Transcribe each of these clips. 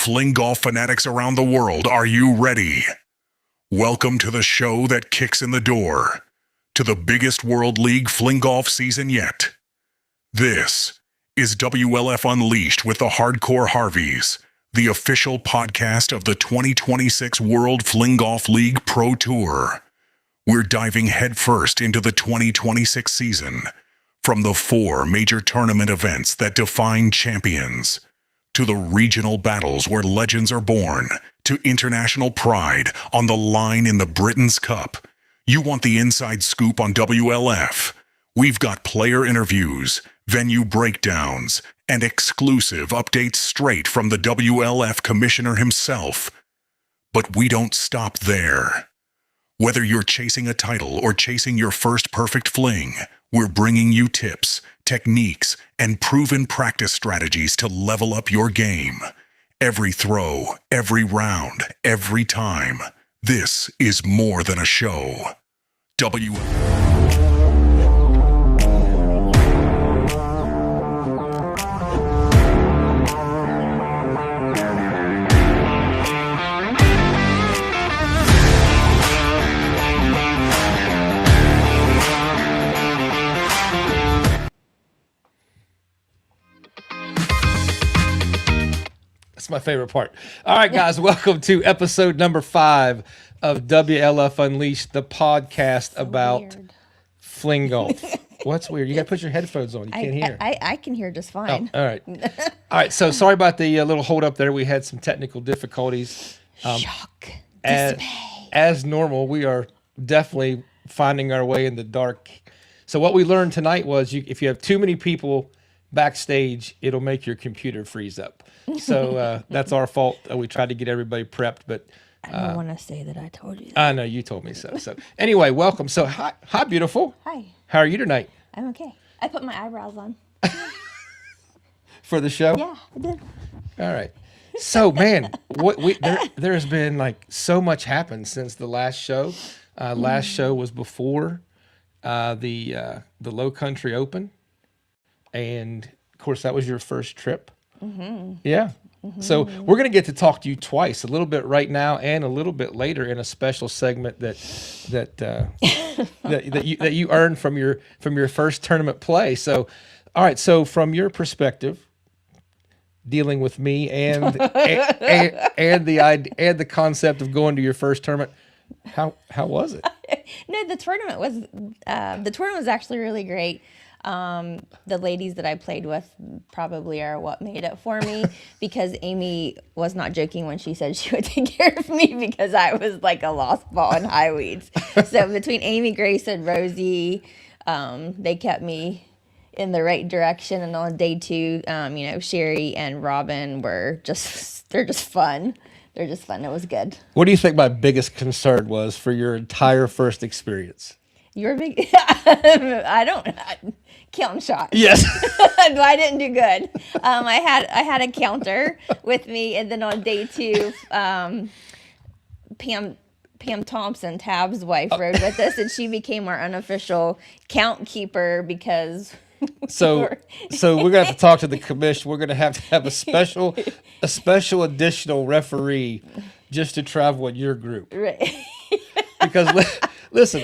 fling golf fanatics around the world, are you ready? Welcome to the show that kicks in the door to the biggest World League fling golf season yet. This is WLF Unleashed with the Hardcore Harveys, the official podcast of the 2026 World Fling Golf League Pro Tour. We're diving headfirst into the 2026 season, from the 4 major tournament events that define champions, to the regional battles where legends are born, to international pride on the line in the Britain's Cup. You want the inside scoop on WLF? We've got player interviews, venue breakdowns, and exclusive updates straight from the WLF commissioner himself. But we don't stop there. Whether you're chasing a title or chasing your first perfect fling, we're bringing you tips, techniques, and proven practice strategies to level up your game. Every throw, every round, every time. This is more than a show. That's my favorite part. All right, guys, welcome to episode number 5 of WLF Unleashed, the podcast about fling golf. What's weird? You got to put your headphones on. You can't hear. I can hear just fine. Oh, all right. All right, so sorry about the little hold up there. We had some technical difficulties. Shock. Dismay. As normal, we are definitely finding our way in the dark. So what we learned tonight was if you have too many people backstage, it'll make your computer freeze up. So that's our fault. We tried to get everybody prepped, but I don't want to say that I told you that. I know you told me so. So anyway, welcome. So hi, beautiful. Hi. How are you tonight? I'm okay. I put my eyebrows on. For the show? Yeah, I did. All right. So man, there has been like so much happened since the last show. Last show was before the Low Country Open, and of course that was your first trip. Mm-hmm. Yeah. Mm-hmm. So we're going to get to talk to you twice, a little bit right now and a little bit later in a special segment that you earned from your first tournament play. So, all right. So from your perspective, dealing with me and the concept of going to your first tournament, how was it? No, the tournament was actually really great. The ladies that I played with probably are what made it for me, because Amy was not joking when she said she would take care of me because I was like a lost ball in high weeds. So between Amy, Grace, and Rosie, they kept me in the right direction. And on day 2, Sherry and Robin they're just fun. They're just fun. It was good. What do you think my biggest concern was for your entire first experience? You're big. I don't counting shots. Yes. I didn't do good. I had a counter with me, and then on day 2, Pam Thompson, Tab's wife, rode with us, and she became our unofficial count keeper because. So we're gonna have to talk to the commission. We're gonna have a special additional referee just to travel in your group. Right. Because listen,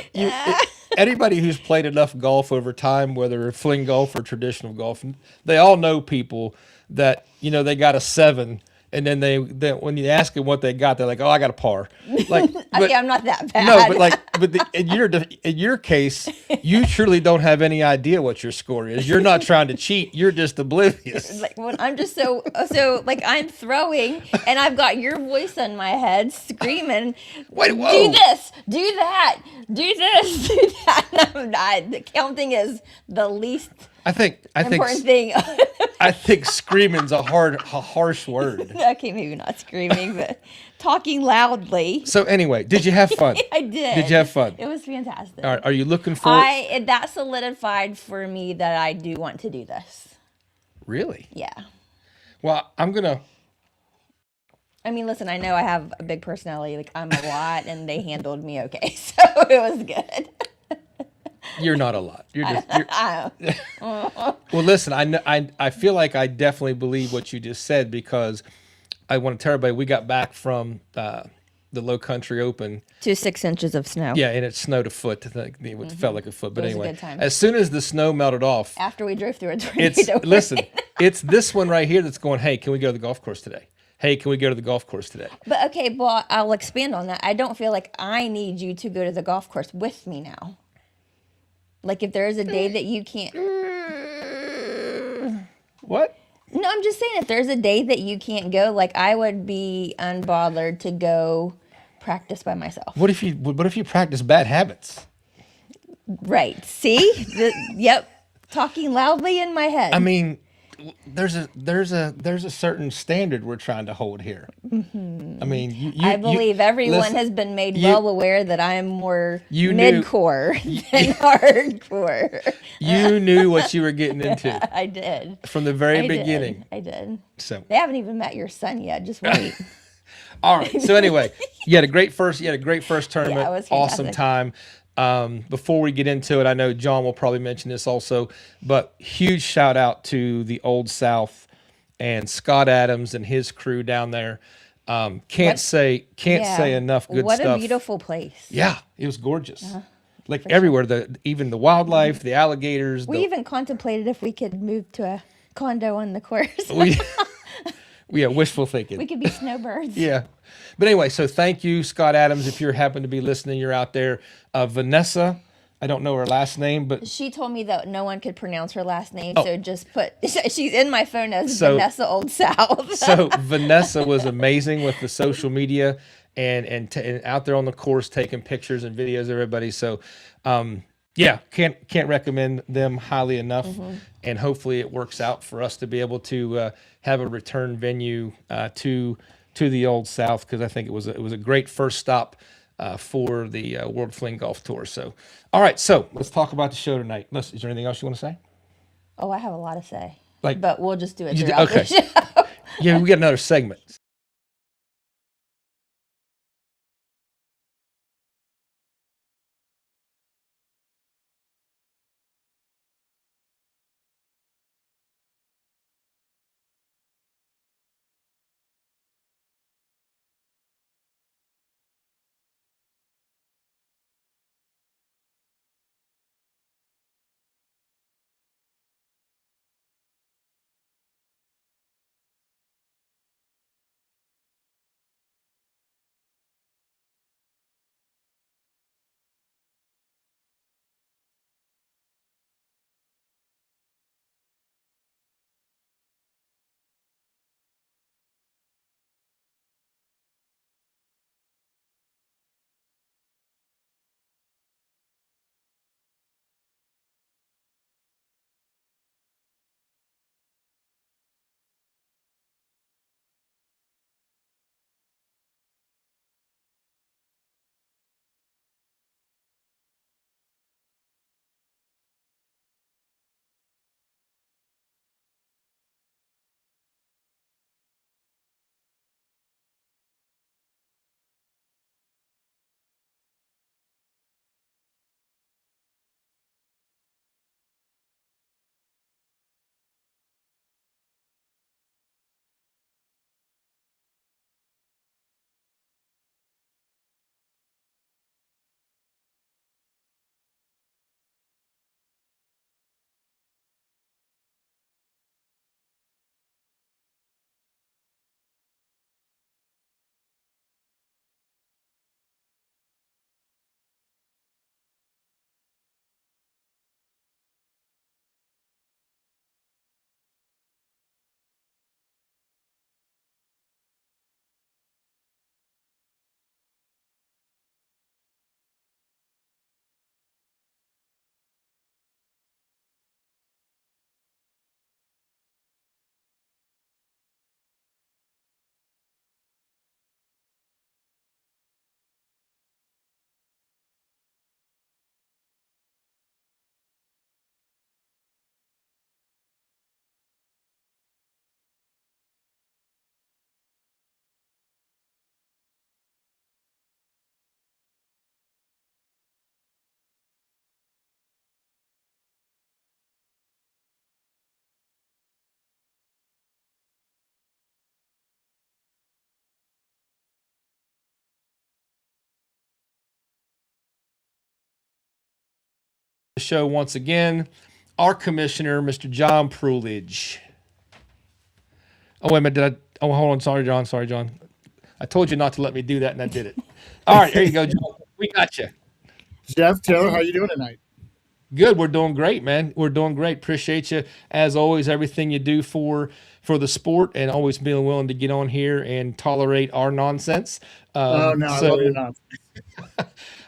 anybody who's played enough golf over time, whether fling golf or traditional golf, they all know people that they got a 7, and then they when you ask them what they got, they're like, "Oh, I got a par." Like, I'm not that bad. No, but in your case, you truly don't have any idea what your score is. You're not trying to cheat. You're just oblivious. Like when I'm just so like I'm throwing, and I've got your voice in my head screaming, Wait, whoa. Do this, do that, do this, do that. The counting is the least important thing. I think screaming's a harsh word. Okay, maybe not screaming, but talking loudly. So anyway, did you have fun? I did. Did you have fun? It was fantastic. All right, are you looking for? That solidified for me that I do want to do this. Really? Yeah. Well, I'm gonna. I mean, listen, I know I have a big personality. Like, I'm a lot, and they handled me okay, so it was good. You're not a lot. You're just. Well, listen, I feel like I definitely believe what you just said, because I want to tell everybody we got back from the Low Country Open. To 6 inches of snow. Yeah, and it snowed a foot. I think it felt like a foot. But It was a anyway, good time. as soon as the snow melted off, After we drove through a tornado. it's this one right here that's going, hey, can we go to the golf course today? Hey, can we go to the golf course today? But okay, well, I'll expand on that. I don't feel like I need you to go to the golf course with me now. Like if there is a day that you can't. What? No, I'm just saying if there's a day that you can't go, like I would be unbothered to go practice by myself. What if you practice bad habits? Right. See? Yep. Talking loudly in my head. I mean, there's a certain standard we're trying to hold here. Mm-hmm. I mean, I believe everyone listen, has been made well aware that I am more you mid-core than hardcore. You knew what you were getting into. I did. From the very beginning. I did. So they haven't even met your son yet. Just wait. All right. So anyway, you had a great first tournament. Yeah, it was awesome fantastic. time. Before we get into it, I know John will probably mention this also, but huge shout out to the Old South and Scott Adams and his crew down there. Can't say enough good what stuff. What a beautiful place. Yeah, it was gorgeous. Like everywhere, even the wildlife, the alligators. We even contemplated if we could move to a condo on the course. Yeah, wishful thinking. We could be snowbirds. Yeah. But anyway, so thank you, Scott Adams. If you happen to be listening, you're out there. Vanessa, I don't know her last name, but She told me that no one could pronounce her last name, so just put, she's in my phone as So- Vanessa Old South. so Vanessa was amazing with the social media and out there on the course taking pictures and videos of everybody. So, yeah, can't recommend them highly enough. And hopefully it works out for us to be able to have a return venue to the Old South, because I think it was a great first stop for the World Fling Golf Tour. So, all right, so let's talk about the show tonight. Is there anything else you want to say? Oh, I have a lot to say. Like- but we'll just do it You do- throughout the okay. show. Yeah, we got another segment. the show once again, our commissioner, Mr. John Prulidge. Oh, wait a minute. Oh, hold on. Sorry, John. Sorry, John. I told you not to let me do that, and I did it. All right, there you go, John. We got you. Jeff, Taylor, how you doing tonight? Good. We're doing great, man. We're doing great. Appreciate you as always. Everything you do for the sport, and always being willing to get on here and tolerate our nonsense. Oh no, I love your nonsense.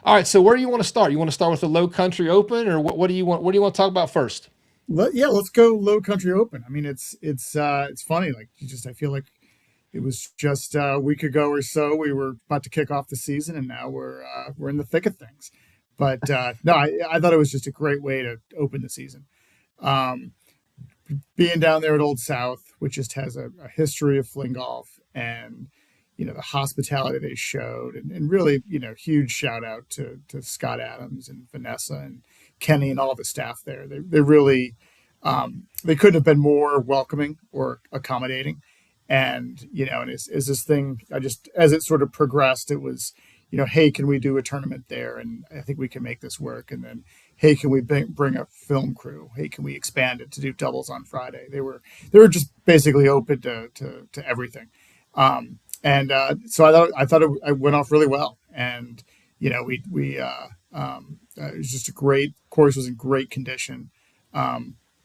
All right. So where do you want to start? You want to start with the Low Country Open, or what do you want? What do you want to talk about first? Let's go Low Country Open. I mean, it's funny. Like I feel like it was just a week ago or so we were about to kick off the season, and now we're in the thick of things. But no, I thought it was just a great way to open the season. Being down there at Old South, which just has a history of fling golf, and the hospitality they showed, and really huge shout out to Scott Adams and Vanessa and Kenny and all the staff there. They really they couldn't have been more welcoming or accommodating. And and as this thing, as it sort of progressed, it was hey, can we do a tournament there? And I think we can make this work. And then, hey, can we bring a film crew? Hey, can we expand it to do doubles on Friday? They were just basically open to everything. So I thought it went off really well. And it was just a great course. Was in great condition,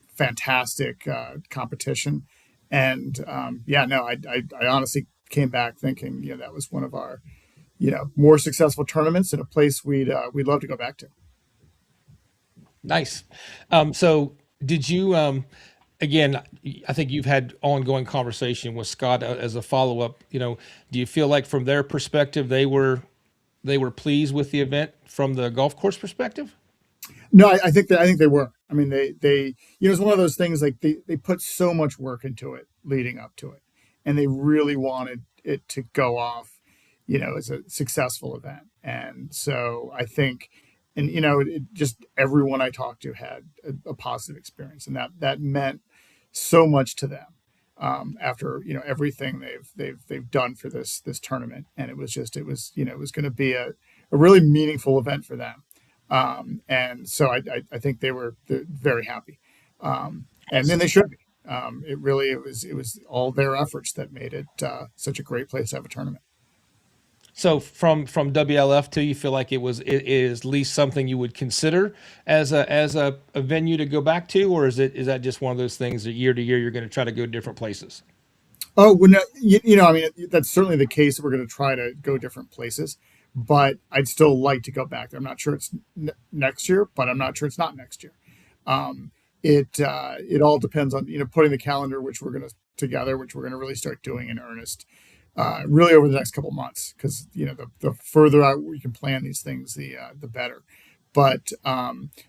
fantastic competition. And I honestly came back thinking that was one of our more successful tournaments, and a place we'd love to go back to. Nice. So did you, again, I think you've had ongoing conversation with Scott as a follow-up, do you feel like from their perspective, they were pleased with the event from the golf course perspective? No, I think they were. I mean, they it's one of those things, like they put so much work into it leading up to it, and they really wanted it to go off as a successful event. And so I think, and just everyone I talked to had a positive experience, and that meant so much to them after everything they've done for this tournament. And it was going to be a really meaningful event for them. And so I think they're very happy, and then they should be. It was all their efforts that made it such a great place to have a tournament. So from WLF too, you feel like it is at least something you would consider as a venue to go back to, or is that just one of those things that year to year you're going to try to go different places? Oh, well, no, I mean, that's certainly the case. We're going to try to go different places, but I'd still like to go back there. I'm not sure it's next year, but I'm not sure it's not next year. It all depends on putting the calendar, which we're going to really start doing in earnest. Really over the next couple of months, because the further out we can plan these things, the better. But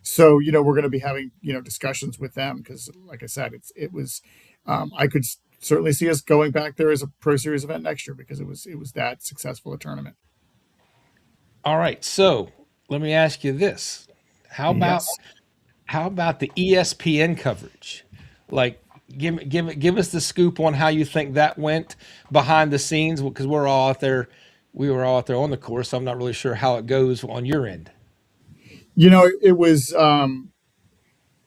so we're going to be having discussions with them, because like I said, it was I could certainly see us going back there as a Pro Series event next year, because it was that successful a tournament. All right, so let me ask you this: how about the ESPN coverage? Like, give us the scoop on how you think that went behind the scenes, because we were all out there on the course. So I'm not really sure how it goes on your end. It was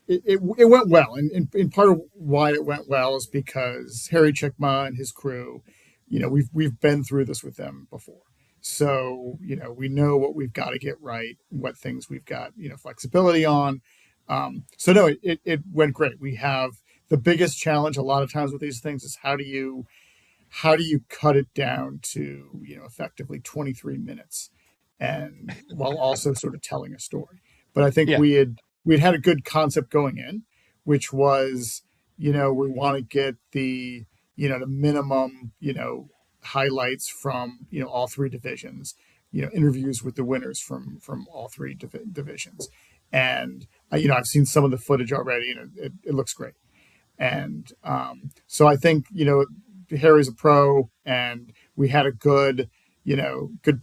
it went well, and part of why it went well is because Harry Chickma and his crew, we've been through this with them before. So, we know what we've got to get right, what things we've got, flexibility on. So no, it went great. We have the biggest challenge a lot of times with these things is how do you cut it down to, effectively 23 minutes, and while also sort of telling a story. But I think we'd had a good concept going in, which was, we want to get the minimum, highlights from, all three divisions, interviews with the winners from all three divisions. And, I've seen some of the footage already, and it looks great. And so I think, Harry's a pro, and we had a good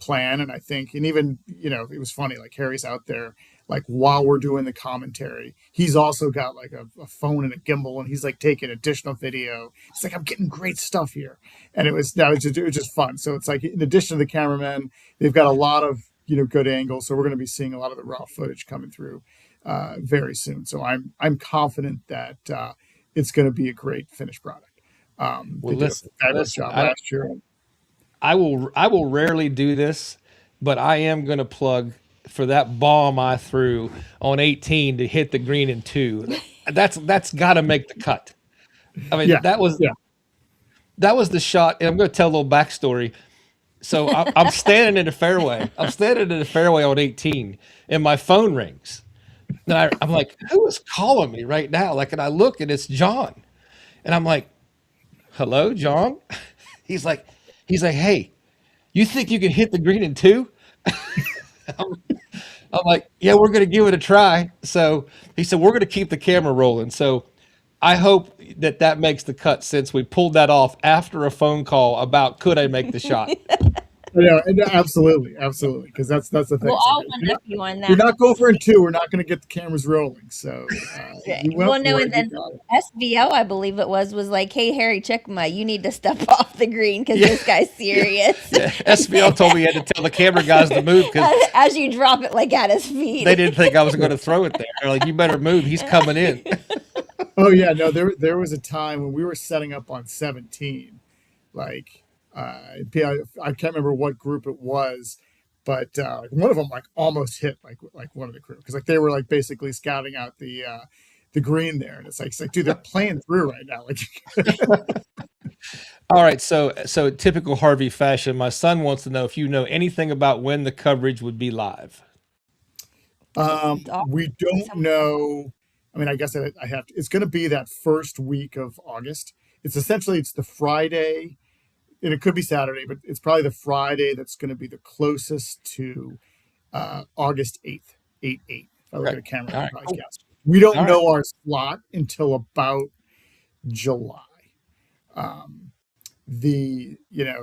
plan. And I think, and even, it was funny, like Harry's out there, like while we're doing the commentary, he's also got like a phone and a gimbal, and he's like taking additional video. It's like, I'm getting great stuff here. And it was just fun. So it's like, in addition to the cameramen, they've got a lot of, good angles. So we're going to be seeing a lot of the raw footage coming through very soon. So I'm confident that it's going to be a great finished product. Well, They did a fabulous listen. job last year. I will rarely do this, but I am going to plug for that bomb I threw on 18 to hit the green in 2. That's got to make the cut. I mean, Yeah, yeah. that was the shot, and I'm going to tell a little backstory. So I'm standing in the fairway. I'm standing in the fairway on 18, and my phone rings. And I'm like, who is calling me right now? Like, and I look, and it's John. And I'm like, hello, John. He's like, hey, you think you can hit the green in 2? I'm like, yeah, we're going to give it a try. So he said, we're going to keep the camera rolling. So I hope that makes the cut, since we pulled that off after a phone call about could I make the shot. Yeah, absolutely, absolutely. Because that's the thing. We'll It's like, all one up you on if you're that. not going for a 2, we're not going to get the cameras rolling. So you went Well, no, for and it. You then got it. SVO, I believe it was like, hey, Harry Chickma, you need to step off the green because Yeah. this guy's serious. SBL told me he had to tell the camera guys to move because As you drop it like at his feet. they didn't think I was going to throw it there. They're like, you better move. He's coming in. Oh yeah, no. There was a time when we were setting up on 17. Like I can't remember what group it was, but one of them like almost hit like one of the crew, because like they were like basically scouting out the green there, and it's like dude, they're playing through right now. Like All right. So typical Harvey fashion, my son wants to know if you know anything about when the coverage would be live. we don't know. I mean, I guess I have to. It's going to be that first week of August. It's the Friday, and it could be Saturday, but it's probably the Friday that's going to be the closest to August 8th, 8/8. If I look Okay. at a camera, All I right. probably Cool. guess. We don't All right. know our slot until about July.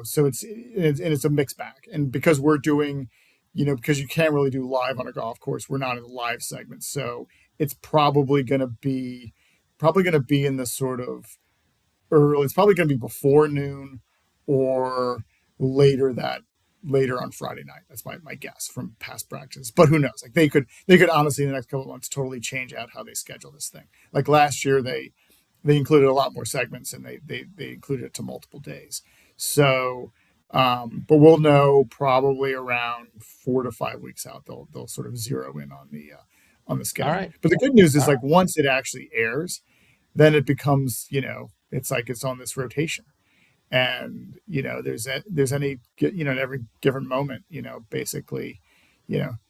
So it's a mixed bag, and because we're doing, because you can't really do live on a golf course, we're not in the live segment, so it's probably going to be in the sort of early. It's probably going to be before noon or later on Friday night. That's my guess from past practice. But who knows? Like they could honestly in the next couple of months totally change out how they schedule this thing. Like last year they included a lot more segments, and they included it to multiple days. So but we'll know probably around 4 to 5 weeks out. They'll sort of zero in on the All schedule. right. But the good news is All right. like once it actually airs, then it becomes, it's like it's on this rotation. And, there's any, at every given moment, basically,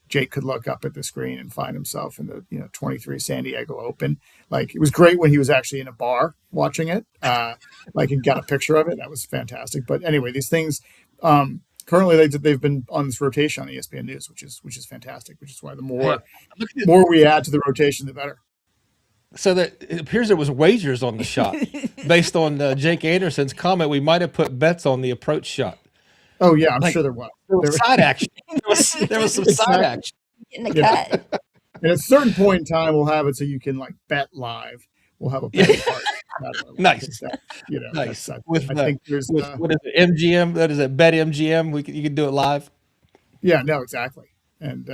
Jake could look up at the screen and find himself in the, 23 San Diego Open. Like it was great when he was actually in a bar watching it, and got a picture of it. That was fantastic. But anyway, these things, currently they've been on this rotation on ESPN News, which is fantastic, which is why the Hey, more we add to the rotation, the better. so that it appears there was wagers on the shot based on Jake Anderson's comment. We might have put bets on the approach shot. Oh yeah, I'm Like sure there was. there was side action. There was some side Exactly. action. In the Yeah. cut. And at a certain point in time, we'll have it so you can like bet live. We'll have a betting part. Nice. Nice. Nice. With I think there's. what is it? MGM. That is it. Bet MGM. You can do it live. Yeah. No. Exactly. And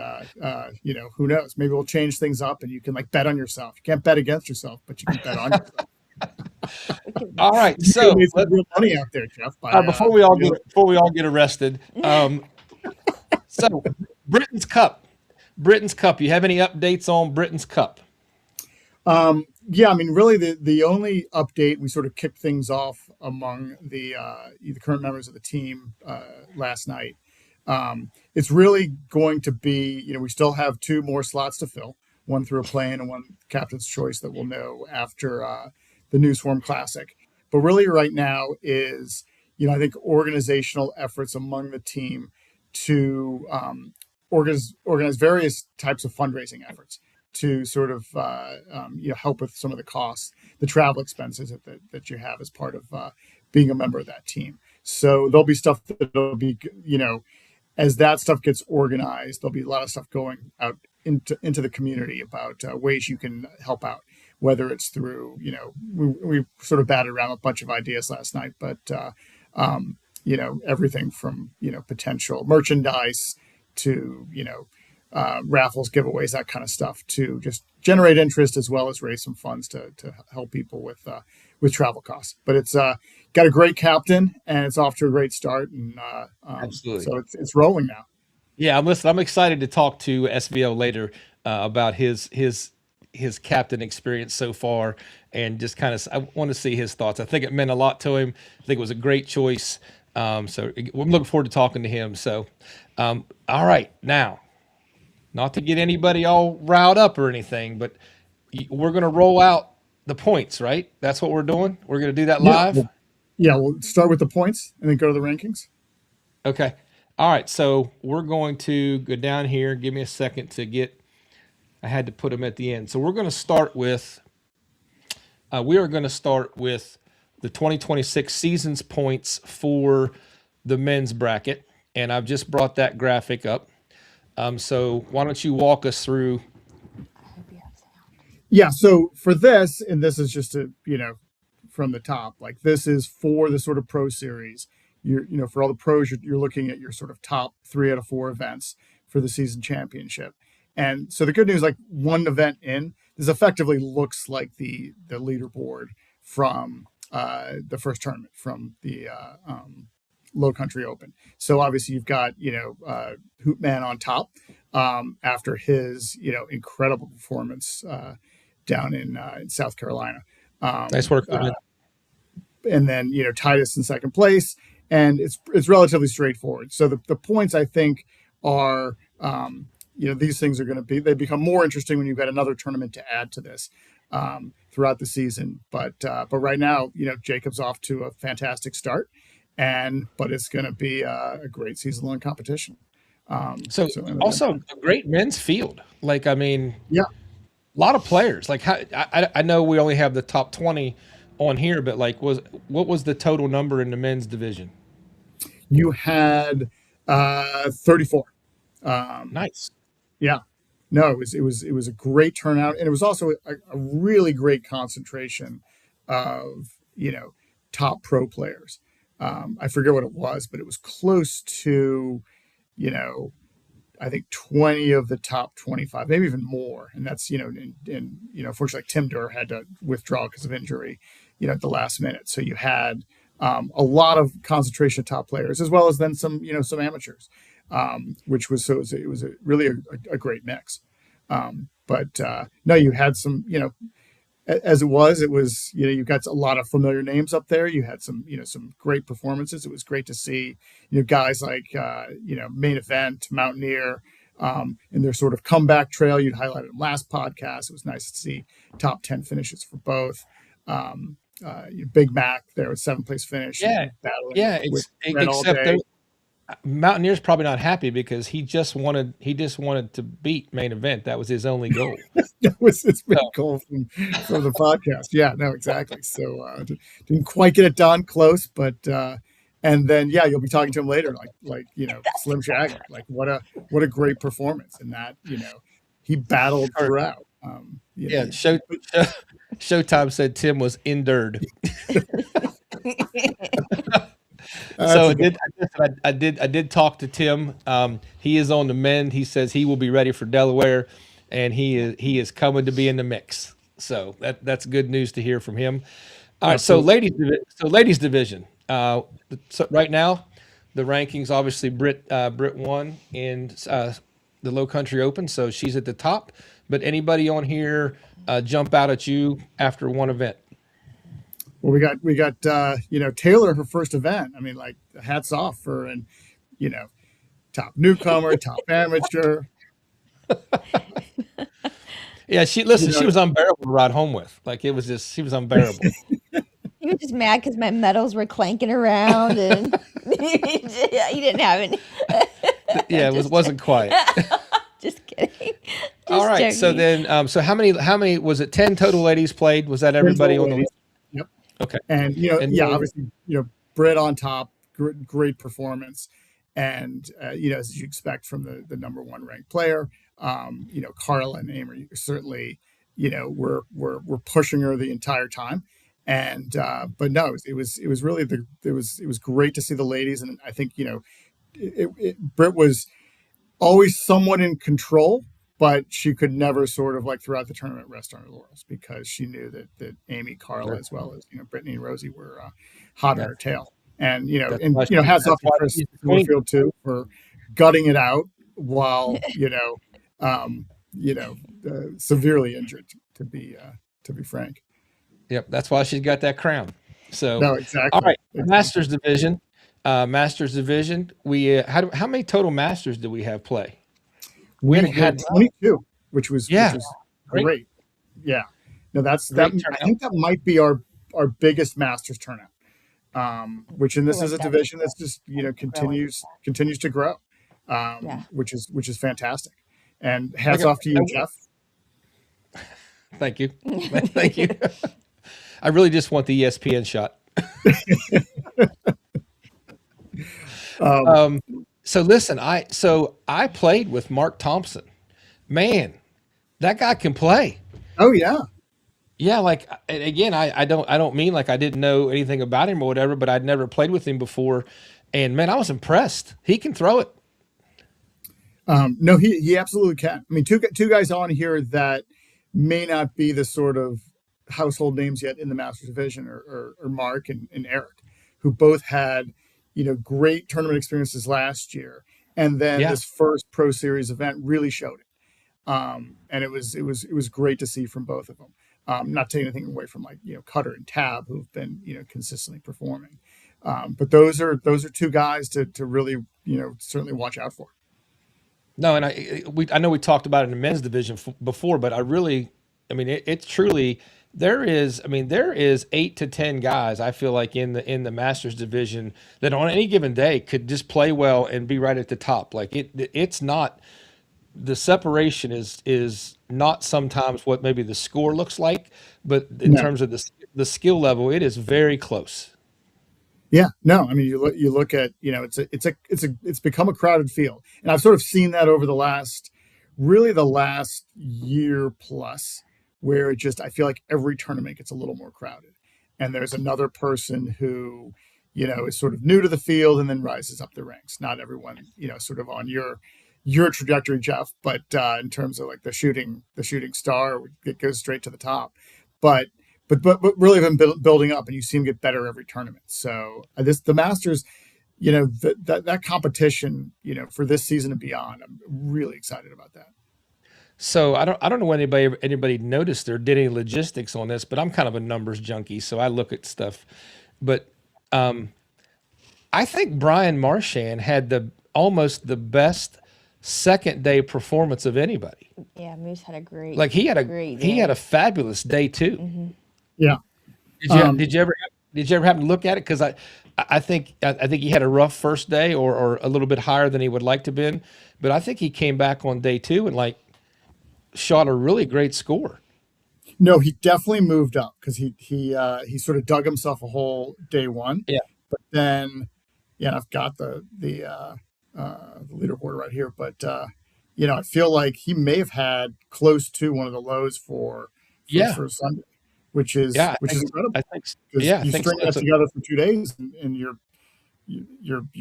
who knows? Maybe we'll change things up, and you can like bet on yourself. You can't bet against yourself, but you can bet on yourself. All right. You So made some real money out there, Jeff. By, before we all get arrested, so Britain's Cup. Britain's Cup. You have any updates on Britain's Cup? Yeah, I mean, really, the only update, we sort of kicked things off among the current members of the team last night. It's really going to be, we still have 2 more slots to fill, one through a play-in and one captain's choice that we'll know after the Newsform Classic. But really right now is, I think organizational efforts among the team to organize various types of fundraising efforts to sort of help with some of the costs, the travel expenses that you have as part of being a member of that team. So there'll be stuff that'll be, as that stuff gets organized, there'll be a lot of stuff going out into the community about ways you can help out, whether it's through, we sort of batted around a bunch of ideas last night, but everything from, potential merchandise to, raffles, giveaways, that kind of stuff to just generate interest as well as raise some funds to help people with travel costs. But it's got a great captain and it's off to a great start, and Absolutely. so it's rolling now. Yeah, I'm excited to talk to SVO later about his captain experience so far, and just kind of I want to see his thoughts. I think it meant a lot to him. I think it was a great choice. So I'm looking forward to talking to him. So, all right, now, not to get anybody all riled up or anything, but we're going to roll out the points, right? That's what we're doing. We're going to do that live. We'll start with the points and then go to the rankings. Okay. All right. So we're going to go down here. Give me a second to get. I had to put them at the end. So we're going to start with. We are going to start with the 2026 seasons points for the men's bracket, and I've just brought that graphic up. So why don't you walk us through? Yeah. So for this, and this is just from the top, like this is for the sort of pro series. For all the pros, you're looking at your sort of top 3 out of 4 events for the season championship. And so the good news, like one event in, this effectively looks like the leaderboard from the first tournament, from the Low Country Open. So obviously you've got Hoopman on top after his incredible performance down in South Carolina. Nice work. And then Titus in second place, and it's relatively straightforward. So the points, I think, are these things are going to they become more interesting when you've got another tournament to add to this throughout the season. But right now, Jacob's off to a fantastic start, but it's going to be a great season-long competition. So also a great men's field. Like, I mean, yeah, a lot of players. Like, I know we only have the top 20 on here, but like, what was the total number in the men's division? You had 34. Nice. Yeah. No, it was a great turnout, and it was also a really great concentration of top pro players. I forget what it was, but it was close to I think 20 of the top 25, maybe even more. And that's unfortunately Tim Durr had to withdraw because of injury at the last minute. So you had a lot of concentration of top players, as well as then some amateurs, which was it was really a great mix. But no, you had some as it was you've got a lot of familiar names up there. You had some some great performances. It was great to see guys like Main Event, Mountaineer, in their sort of comeback trail. You'd highlighted them last podcast. It was nice to see top 10 finishes for both. Big Mac there with 7th place finish. Except Mountaineer's probably not happy because he just wanted to beat Main Event. That was his only goal. That was his big goal from the podcast. Yeah, no, exactly. So didn't quite get it done, close, but and then you'll be talking to him later, like Slim Shaggy. Like what a great performance, and that he battled throughout. Showtime said Tim was endured. So I did talk to Tim. He is on the mend. He says he will be ready for Delaware, and he is coming to be in the mix. So that's good news to hear from him. All right, so ladies division. So right now, the rankings, obviously Britt won in the Low Country Open, so she's at the top. But anybody on here jump out at you after one event? Well, we got Taylor, her first event. I mean, like, hats off for, and top newcomer, top amateur. Yeah, she was unbearable to ride home with. Like, it was just, she was unbearable. He was just mad because my medals were clanking around, and he didn't have any. Yeah, it wasn't quiet. Just kidding. All right, joking. So then, so how many was it? 10 total ladies played. Was that everybody on the list? Yep. Okay. And obviously, Britt on top, great performance, and as you expect from the number 1 ranked player, Carla and Amory certainly, were pushing her the entire time, and but no, it was really it was great to see the ladies, and I think Britt was always somewhat in control, but she could never sort of like throughout the tournament rest on her laurels because she knew that Amy, Carla, Sure. as well as Brittany and Rosie were hot on her That's tail. And hats that's off to why Chris she's the queen. Warfield too for gutting it out while um, severely injured to be frank. Yep, that's why she's got that crown. So, No, all exactly. right, Masters division. Masters division. We how many total Masters did we have play? We had a had good 22, which was Great. great. Yeah. No, that's that. Great I turnout. think that might be our biggest Masters turnout. Which in this Like is a that. division that's just continues to grow, Yeah. which is fantastic. And hats Okay. off to you, Jeff. Thank you. Thank you. I really just want the ESPN shot. So listen, I played with Mark Thompson. Man, that guy can play. Oh yeah. Yeah, like and again, I don't mean like I didn't know anything about him or whatever, but I'd never played with him before, and man, I was impressed. He can throw it. No, he absolutely can. I mean, two guys on here that may not be the sort of household names yet in the Masters division or Mark and Eric, who both had great tournament experiences last year, and then Yeah. this first Pro Series event really showed it. And it was great to see from both of them. Not taking anything away from like Cutter and Tab, who've been consistently performing, but those are two guys to really certainly watch out for. No, and I know we talked about it in the men's division before, but I mean, it's truly there is. I mean, there is 8 to 10 guys I feel like in the Masters division that on any given day could just play well and be right at the top. Like it's not the separation is not sometimes what maybe the score looks like, but in No. terms of the skill level, it is very close. Yeah, no, I mean you look at it's become a crowded field, and I've sort of seen that over the last year plus, where I feel like every tournament gets a little more crowded, and there's another person who is sort of new to the field and then rises up the ranks. Not everyone sort of on your trajectory, Jeff, but in terms of like the shooting star, it goes straight to the top, but really have been building up, and you see them get better every tournament. So the Masters, that competition, for this season and beyond, I'm really excited about that. So I don't know when anybody noticed or did any logistics on this, but I'm kind of a numbers junkie, so I look at stuff. But I think Brian Marchand had almost the best second day performance of anybody. Yeah, Moose had a great. Like he had a fabulous day too. Yeah. Did you ever happen to look at it? Because I think he had a rough first day or a little bit higher than he would like to been, but I think he came back on day 2 and like shot a really great score. No, he definitely moved up because he sort of dug himself a hole day 1. Yeah. But then, I've got the leaderboard right here, but I feel like he may have had close to one of the lows for Sunday, which is incredible. I think you string that together for 2 days and you're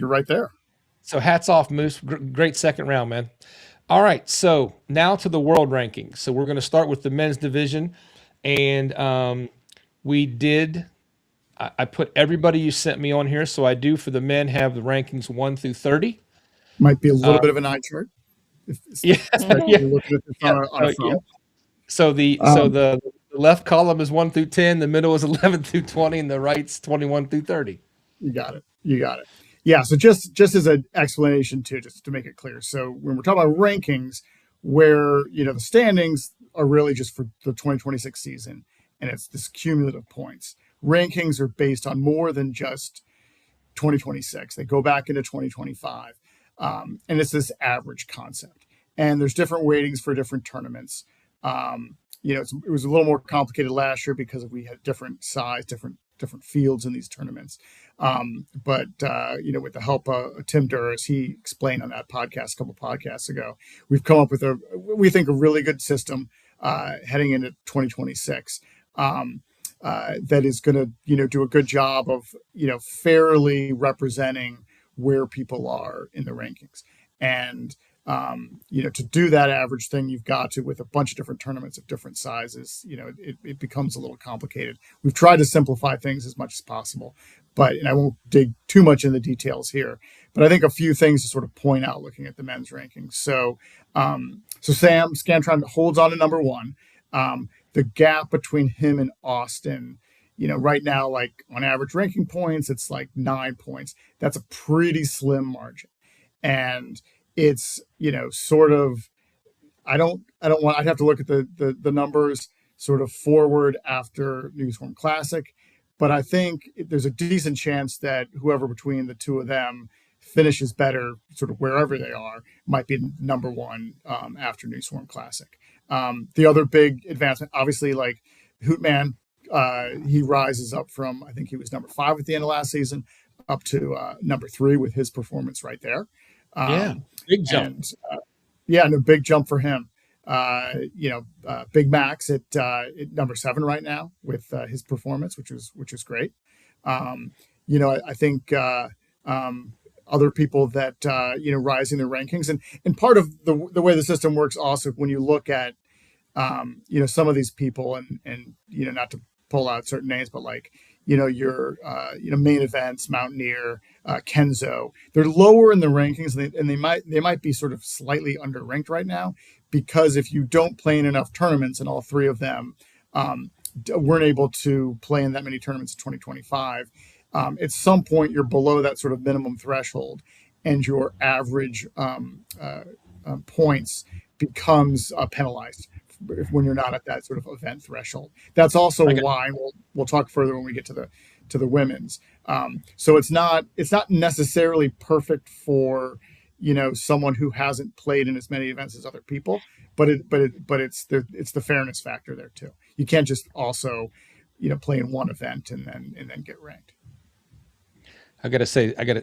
right there. So hats off, Moose. Great second round, man. All right, so now to the world rankings. So we're going to start with the men's division, and I put everybody you sent me on here. So I do for the men have the rankings 1 through 30. Might be a little bit of an eye chart. Especially if you're looking at this on a phone. So the left column is 1 through 10, the middle is 11 through 20, and the right's 21 through 30. You got it. Yeah. So just as an explanation too, just to make it clear. So when we're talking about rankings, where the standings are really just for the 2026 season, and it's this cumulative points. Rankings are based on more than just 2026. They go back into 2025, and it's this average concept. And there's different weightings for different tournaments. It was a little more complicated last year because we had different size, different fields in these tournaments. But with the help of Tim Duras, he explained on that podcast a couple podcasts ago, we've come up with we think a really good system heading into 2026 that is going to do a good job of fairly representing where people are in the rankings. And To do that average thing, you've got to, with a bunch of different tournaments of different sizes, it becomes a little complicated. We've tried to simplify things as much as possible, and I won't dig too much in the details here, but I think a few things to sort of point out looking at the men's rankings. So Sam Scantron holds on to number one. The gap between him and Austin, right now, like on average ranking points, it's like 9 points. That's a pretty slim margin. And it's, sort of, I'd have to look at the numbers sort of forward after Newsform Classic, but I think there's a decent chance that whoever between the two of them finishes better sort of wherever they are might be number one after Newsform Classic. The other big advancement, obviously, like Hootman, he rises up from, I think he was number 5 at the end of last season, up to number 3 with his performance right there. Big jump. And a big jump for him. Big Max at number 7 right now with his performance, which is great. I think other people that rising their rankings, and part of the way the system works also, when you look at some of these people, and not to pull out certain names, but like your main events, Mountaineer, Kenzo, they're lower in the rankings, and they might be sort of slightly underranked right now, because if you don't play in enough tournaments, and all 3 of them weren't able to play in that many tournaments in 2025, at some point you're below that sort of minimum threshold, and your average points becomes penalized when you're not at that sort of event threshold. That's also why we'll talk further when we get to the women's. So it's not necessarily perfect for someone who hasn't played in as many events as other people, but it's the fairness factor there too. You can't just also play in one event and then get ranked.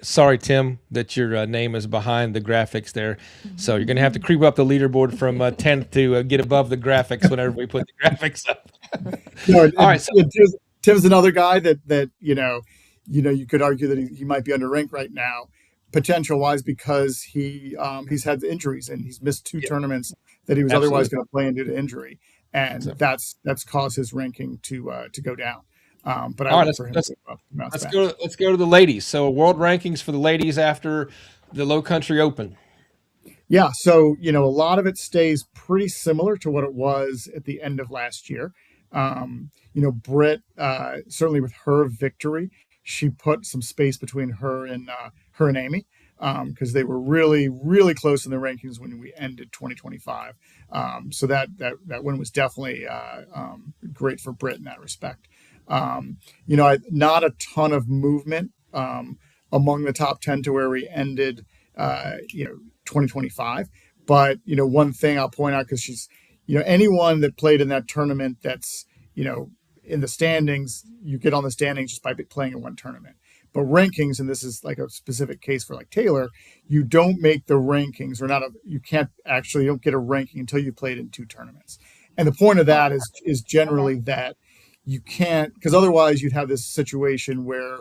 Sorry, Tim, that your name is behind the graphics there. So you're going to have to creep up the leaderboard from 10th to get above the graphics whenever we put the graphics up. All right. So Tim's another guy that you could argue that he might be underranked right now, potential wise, because he's had injuries and he's missed 2 tournaments that he was otherwise going to play in due to injury. And that's caused his ranking to go down. But all right, let's go to the ladies. So world rankings for the ladies after the Low Country Open. Yeah, so a lot of it stays pretty similar to what it was at the end of last year. Britt, certainly with her victory, she put some space between her and Amy, because they were really, really close in the rankings when we ended 2025. So that win was definitely great for Britt in that respect. Not a ton of movement among the top 10 to where we ended 2025, but one thing I'll point out, because she's anyone that played in that tournament that's in the standings, you get on the standings just by playing in one tournament. But rankings, and this is like a specific case for like Taylor, you don't make the rankings, or you don't get a ranking until you played in 2 tournaments. And the point of that is generally that you can't, because otherwise you'd have this situation where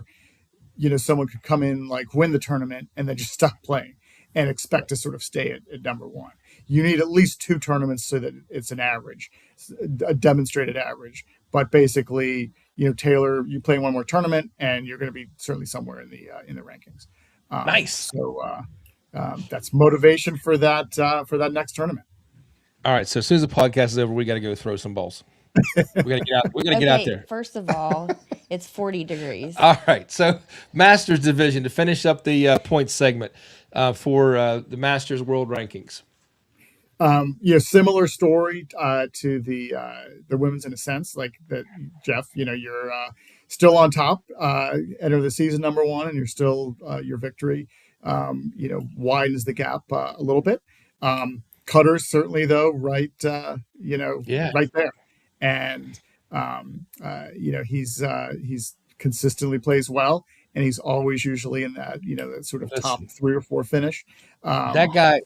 someone could come in, like win the tournament and then just stop playing and expect to sort of stay at number 1. You need at least 2 tournaments so that it's an average, a demonstrated average. But basically, Taylor, you play 1 more tournament and you're going to be certainly somewhere in the rankings. Nice. So that's motivation for that next tournament. All right. So as soon as the podcast is over, we got to go throw some balls. We got to get out. We got to get out there. First of all, it's 40 degrees. All right. So Masters division, to finish up the points segment for the Masters World Rankings. Similar story to the women's in a sense, like that, Jeff. You're still on top, enter the season number 1, and you're still your victory. Widens the gap a little bit. Cutters certainly though, right? Right there. And he's consistently plays well, and he's always usually in that that sort of top 3 or 4 finish. That guy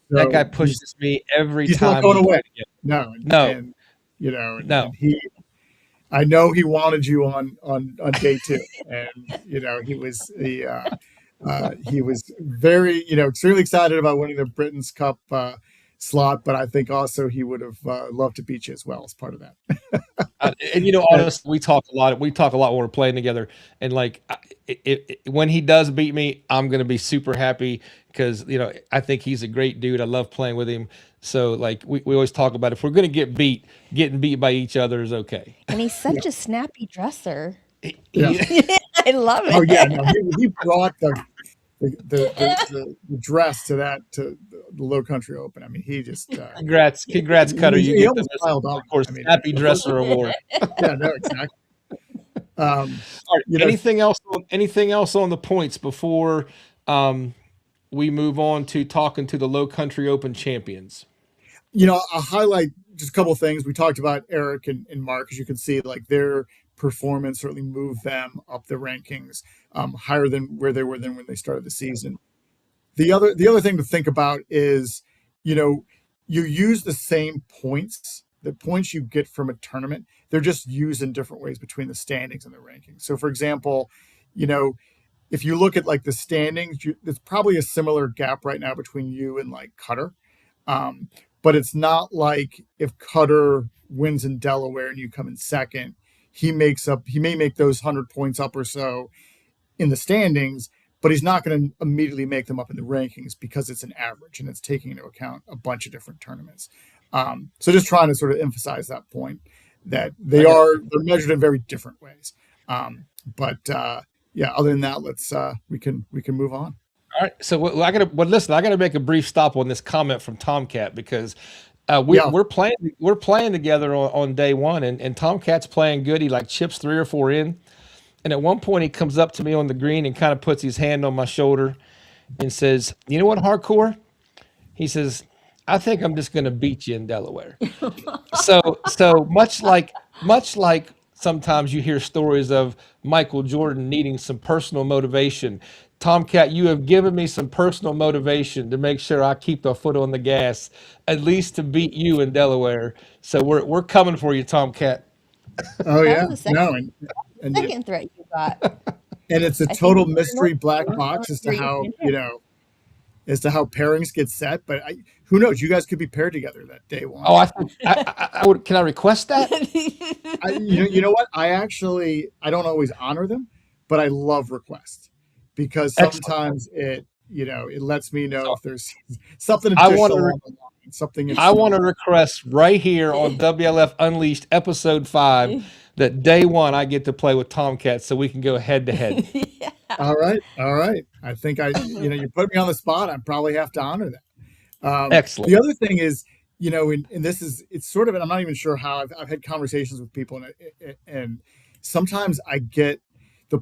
pushes me every he's time. He's not going away. No. And, no. And I know he wanted you on day 2, and he was He was very, extremely excited about winning the Britain's Cup slot, but I think also he would have loved to beat you as well as part of that. And honestly, we talk a lot. We talk a lot when we're playing together. And like, when he does beat me, I'm gonna be super happy because I think he's a great dude. I love playing with him. So like, we always talk about if we're gonna get beat, getting beat by each other is okay. And he's such a snappy dresser. Yeah. I love it. Oh yeah, no, he brought the dress to the Low Country Open. I mean, he just Congrats, Cutter. You he get almost piled on. of course, Happy Dresser Award. Yeah, no, exactly. All right, anything else? Anything else on the points before we move on to talking to the Low Country Open champions? I'll highlight just a couple of things. We talked about Eric and Mark, as you can see, like their performance certainly moved them up the rankings higher than where they were than when they started the season. The other thing to think about is, you use the same points. The points you get from a tournament, they're just used in different ways between the standings and the rankings. So, for example, if you look at like the standings, there's probably a similar gap right now between you and like Cutter. But it's not like if Cutter wins in Delaware and you come in second, he may make those 100 points up or so in the standings, but he's not going to immediately make them up in the rankings because it's an average and it's taking into account a bunch of different tournaments. So just trying to sort of emphasize that point that they're measured in very different ways. But other than that, we can move on. All right. So listen, I gotta make a brief stop on this comment from Tomcat because we're playing together on day one and Tomcat's playing good. He like chips 3 or 4 in. And at one point he comes up to me on the green and kind of puts his hand on my shoulder and says, "You know what, Hardcore?" He says, "I think I'm just gonna beat you in Delaware." So much like sometimes you hear stories of Michael Jordan needing some personal motivation. Tomcat, you have given me some personal motivation to make sure I keep the foot on the gas, at least to beat you in Delaware. So we're coming for you, Tomcat. Oh That yeah, was the second, and second threat you got. and it's a I think total you were mystery north black one, box as to three, how and as to how pairings get set. But who knows? You guys could be paired together that day one. Oh, I would. Can I request that? You know what? I don't always honor them, but I love requests because Excellent. sometimes it lets me know if there's something I additional want on to. the line, something I want to interesting. request right here on WLF Unleashed episode 5 that day one I get to play with Tomcat so we can go head to head. All right. I think you put me on the spot. I probably have to honor that. Excellent. The other thing is, and this is, it's sort of, and I'm not even sure how I've had conversations with people and sometimes the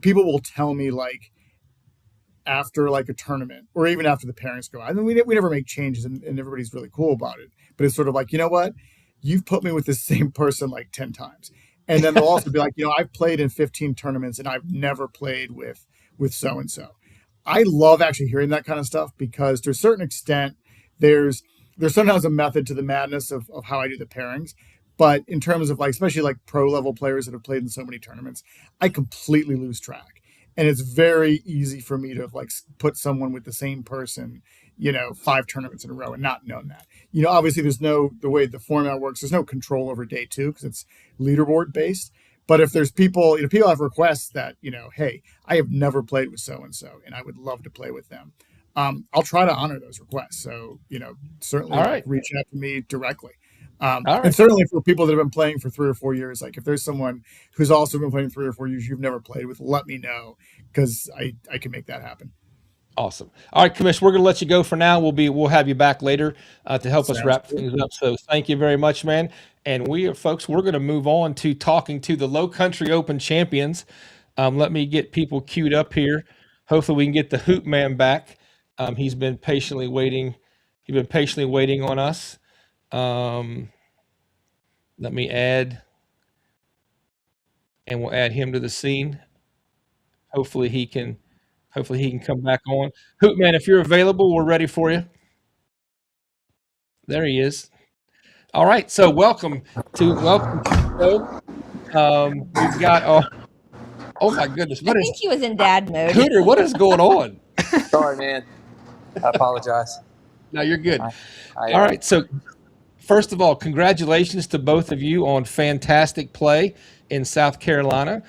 people will tell me like after like a tournament or even after the parents go, I mean, we never make changes and everybody's really cool about it, but it's sort of like, you know what, you've put me with the same person like 10 times. And then they'll also be like, I've played in 15 tournaments and I've never played with so-and-so. I love actually hearing that kind of stuff because to a certain extent, there's sometimes a method to the madness of how I do the pairings. But in terms of like, especially like pro level players that have played in so many tournaments, I completely lose track. And it's very easy for me to like put someone with the same person, 5 tournaments in a row and not known that. Obviously there's the way the format works, there's no control over day 2 because it's leaderboard based. But if there's people, people have requests that, hey, I have never played with so-and-so and I would love to play with them. I'll try to honor those requests. So, certainly reach out to me directly. And certainly for people that have been playing for 3 or 4 years, like if there's someone who's also been playing 3 or 4 years you've never played with, let me know because I can make that happen. Awesome. All right, Commish, we're going to let you go for now. We'll have you back later to help us wrap things up. So thank you very much, man. And we're going to move on to talking to the Low Country Open champions. Let me get people queued up here. Hopefully we can get the Hoop Man back. He's been patiently waiting. On us. Let me add, and we'll add him to the scene. Hopefully he can come back on. Hoop Man, if you're available, we're ready for you. There he is. All right, so welcome to the show. We've got oh my goodness, I think he was in dad mode. Hooter, what is going on? Sorry, man. I apologize. No, you're good. I All right. So, first of all, congratulations to both of you on fantastic play in South Carolina.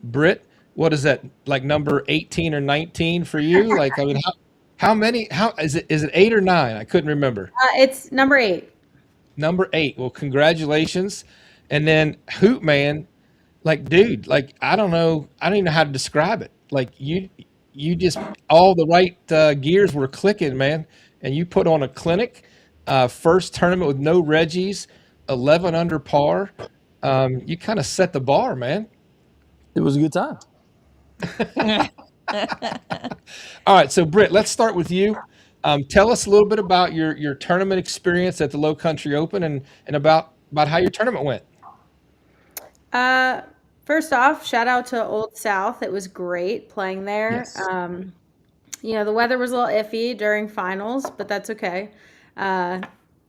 Britt, what is that, like number 18 or 19 for you? Like, I mean, how many? How is it? Is it 8 or 9? I couldn't remember. It's number 8. Number 8. Well, congratulations. And then Hoot Man, like, dude, like, I don't know. I don't even know how to describe it. Like, you just, all the right gears were clicking, man. And you put on a clinic, first tournament with no Reggies, 11 under par. You kind of set the bar, man. It was a good time. All right. So, Britt, let's start with you. Tell us a little bit about your tournament experience at the Low Country Open and about how your tournament went. First off, shout out to Old South. It was great playing there. Yes. The weather was a little iffy during finals, but that's okay. And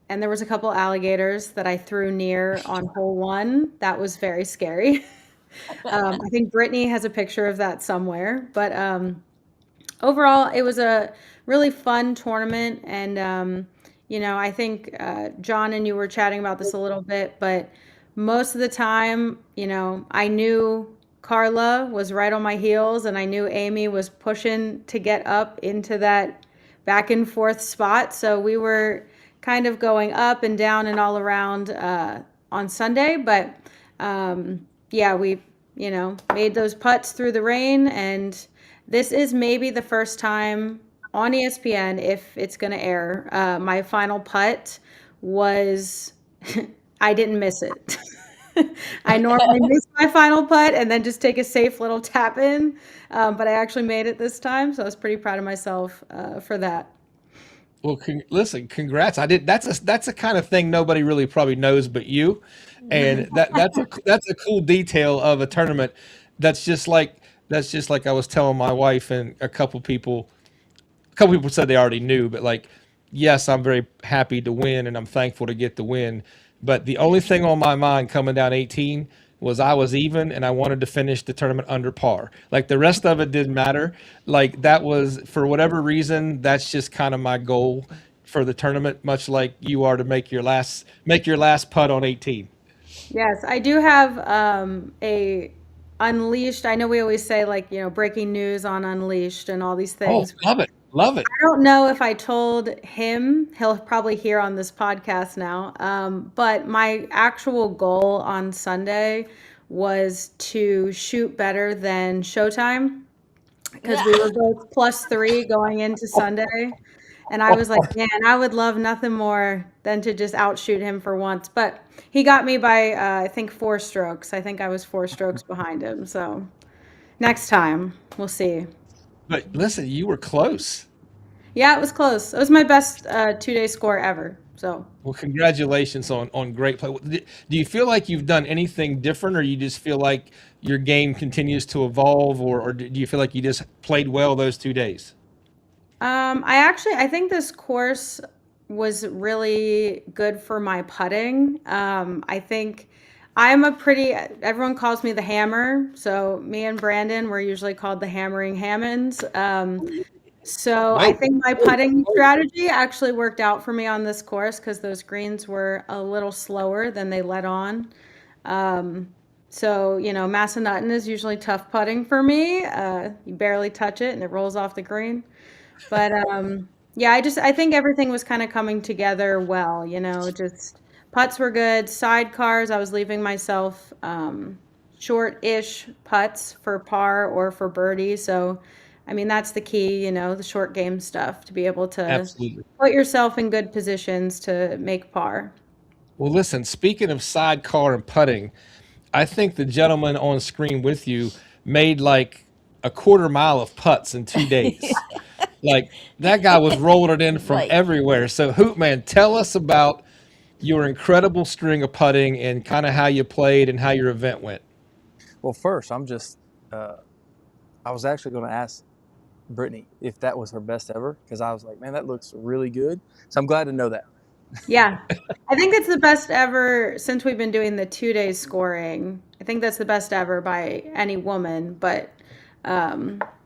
there was a couple alligators that I threw near on hole 1. That was very scary. I think Brittany has a picture of that somewhere. But overall, it was a really fun tournament. And, I think John and you were chatting about this a little bit, but most of the time, I knew Carla was right on my heels and I knew Amy was pushing to get up into that back and forth spot. So we were kind of going up and down and all around on Sunday. But we, made those putts through the rain. And this is maybe the first time on ESPN, if it's going to air, my final putt was, I didn't miss it. I normally miss my final putt and then just take a safe little tap in. But I actually made it this time. So I was pretty proud of myself for that. Well, listen, congrats. That's a kind of thing nobody really probably knows but you, and that's a cool detail of a tournament. That's just like I was telling my wife and a couple people. A couple people said they already knew, but like, yes, I'm very happy to win and I'm thankful to get the win. But the only thing on my mind coming down 18 was I was even and I wanted to finish the tournament under par. Like the rest of it didn't matter. Like that was, for whatever reason, that's just kind of my goal for the tournament, much like you are to make your last putt on 18. Yes, I do have a Unleashed. I know we always say breaking news on Unleashed and all these Oh, things. love it. Love it. I don't know if I told him. He'll probably hear on this podcast now. But my actual goal on Sunday was to shoot better than Showtime because we were both +3 going into Sunday. And I was like, man, I would love nothing more than to just outshoot him for once. But he got me by, I think, 4 strokes. I think I was 4 strokes behind him. So next time, we'll see. But listen, you were close. Yeah, it was close. It was my best 2-day score ever. So Well, congratulations on great play. Do you feel like you've done anything different, or you just feel like your game continues to evolve, or do you feel like you just played well those 2 days? I think this course was really good for my putting. I think everyone calls me the hammer. So me and Brandon were usually called the hammering Hammonds. So I think my putting strategy actually worked out for me on this course because those greens were a little slower than they let on. Massanutten is usually tough putting for me. You barely touch it and it rolls off the green. But I think everything was kind of coming together well, just putts were good, sidecars, I was leaving myself short-ish putts for par or for birdie. So, I mean, that's the key, the short game stuff, to be able to Absolutely. put yourself in good positions to make par. Well, listen, speaking of sidecar and putting, I think the gentleman on screen with you made like a quarter mile of putts in 2 days. Like that guy was rolling it in from Right. everywhere. So Hootman, tell us about your incredible string of putting and kind of how you played and how your event went. Well, first, I was actually going to ask Brittany if that was her best ever because I was like, man, that looks really good. So I'm glad to know that. Yeah, I think it's the best ever since we've been doing the 2 days scoring. I think that's the best ever by any woman, but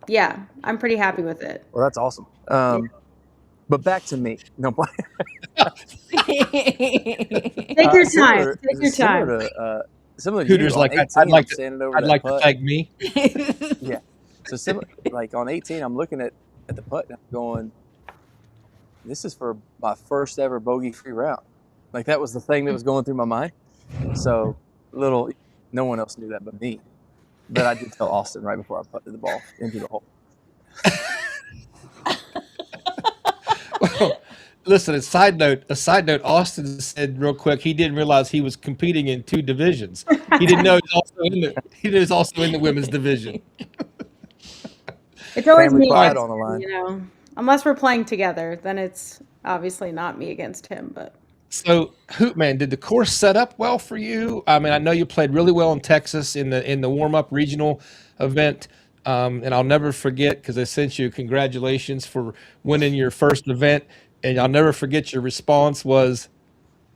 Yeah, I'm pretty happy with it. Well, that's awesome. But back to me. No, Take your time. Take your time. Similar to you Hooters on like eighteen. I'm standing over I'd that like to putt. thank me. Yeah. So similar, like on 18, I'm looking at the putt and I'm going, this is for my first ever bogey-free round. Like that was the thing that was going through my mind. So no one else knew that but me. But I did tell Austin right before I putted the ball into the hole. Well, listen, a side note, Austin said real quick he didn't realize he was competing in two divisions. He didn't know he was also in the women's division. It's always Family me pride against on the him, line. you know. Unless we're playing together, then it's obviously not me against him. But So, Hootman, did the course set up well for you? I mean, I know you played really well in Texas in the warm up regional event, and I'll never forget because I sent you congratulations for winning your first event, and I'll never forget your response was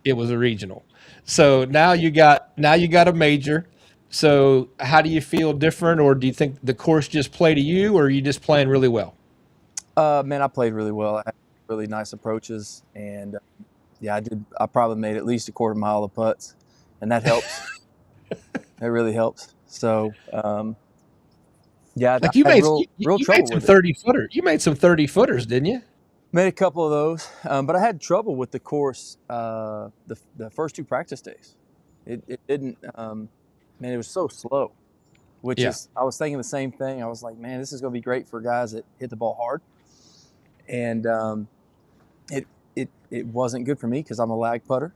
it was a regional. So now you got a major. So how do you feel different, or do you think the course just played to you, or are you just playing really well? Man, I played really well. I had really nice approaches, and yeah, I did. I probably made at least a quarter mile of putts, and that helps. It really helps. So, yeah, I Like you had made real you made trouble some with it. 30-footer. You made some 30-footers, didn't you? Made a couple of those, but I had trouble with the course the first two practice days. It didn't. Man, it was so slow. Which Yeah. is, I was thinking the same thing. I was like, man, this is going to be great for guys that hit the ball hard, and it wasn't good for me because I'm a lag putter.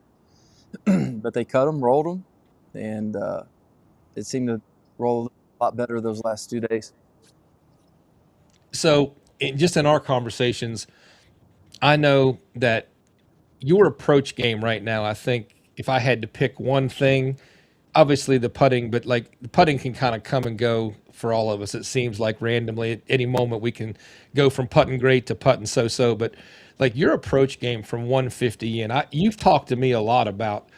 But they cut them, rolled them, and it seemed to roll a lot better those last 2 days. So just in our conversations, I know that your approach game right now, I think if I had to pick one thing, obviously the putting, but like the putting can kind of come and go for all of us. It seems like randomly at any moment we can go from putting great to putting so. But like your approach game from 150 in, you've talked to me a lot about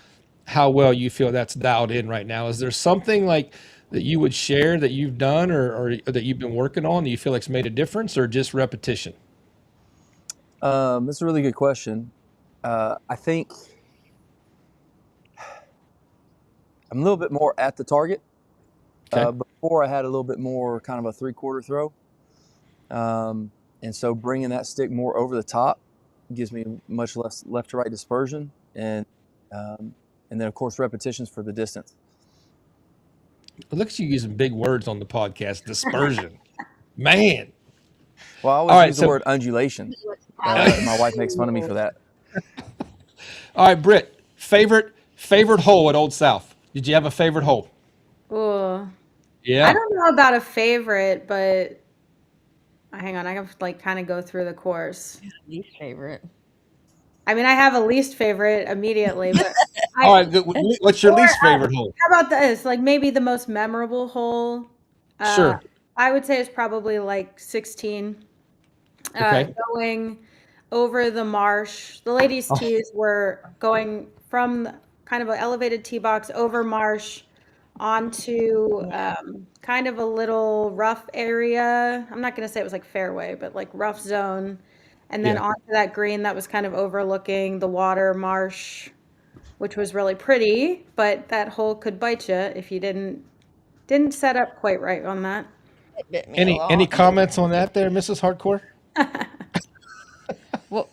how well you feel that's dialed in right now. Is there something like that you would share that you've done or that you've been working on that you feel like's made a difference, or just repetition? That's a really good question. I think I'm a little bit more at the target. Okay. Before I had a little bit more kind of a 3/4 throw. And so bringing that stick more over the top gives me much less left to right dispersion, and then of course repetitions for the distance. Look at you using big words on the podcast. Dispersion, man. Well, I All always right, use the so word undulation. My wife makes fun of me for that. all right, Britt, favorite hole at Old South. Did you have a favorite hole? ooh, I Yeah. don't know about a favorite, but hang on, I have to like kind of go through the course. Least favorite. I mean, I have a least favorite immediately, but All I right. What's your or least favorite hole? how about this? Like maybe the most memorable hole. Uh, Sure. I would say it's probably like 16. Okay. Going over the marsh. The ladies' Oh, tees were going from kind of an elevated tee box over marsh onto kind of a little rough area. I'm not going to say it was like fairway, but like rough zone. And then yeah. onto that green that was kind of overlooking the water marsh, which was really pretty. But that hole could bite you if you didn't set up quite right on that. It bit me a Any lot. comments on that there, Mrs. Hardcore? Well,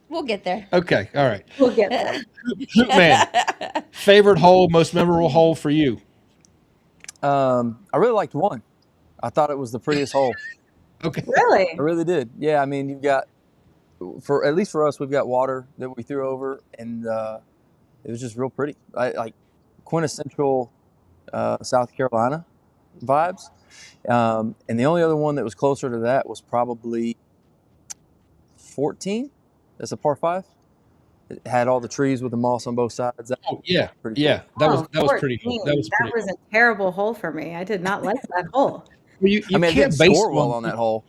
we'll get there. Okay. All right. We'll get there. Man, favorite hole, most memorable hole for you? I really liked one. I thought it was the prettiest hole. Okay. Really? I really did. Yeah, I mean, you've got at least for us, we've got water that we threw over, and it was just real pretty. Like quintessential South Carolina vibes. And the only other one that was closer to that was probably 14. That's a par 5. It had all the trees with the moss on both sides. That Oh, yeah. was pretty cool. Yeah. That was pretty cool. 14. That was pretty was cool. a terrible hole for me. I did not like that hole. Well, you I mean, I can't didn't base score it well on that hole,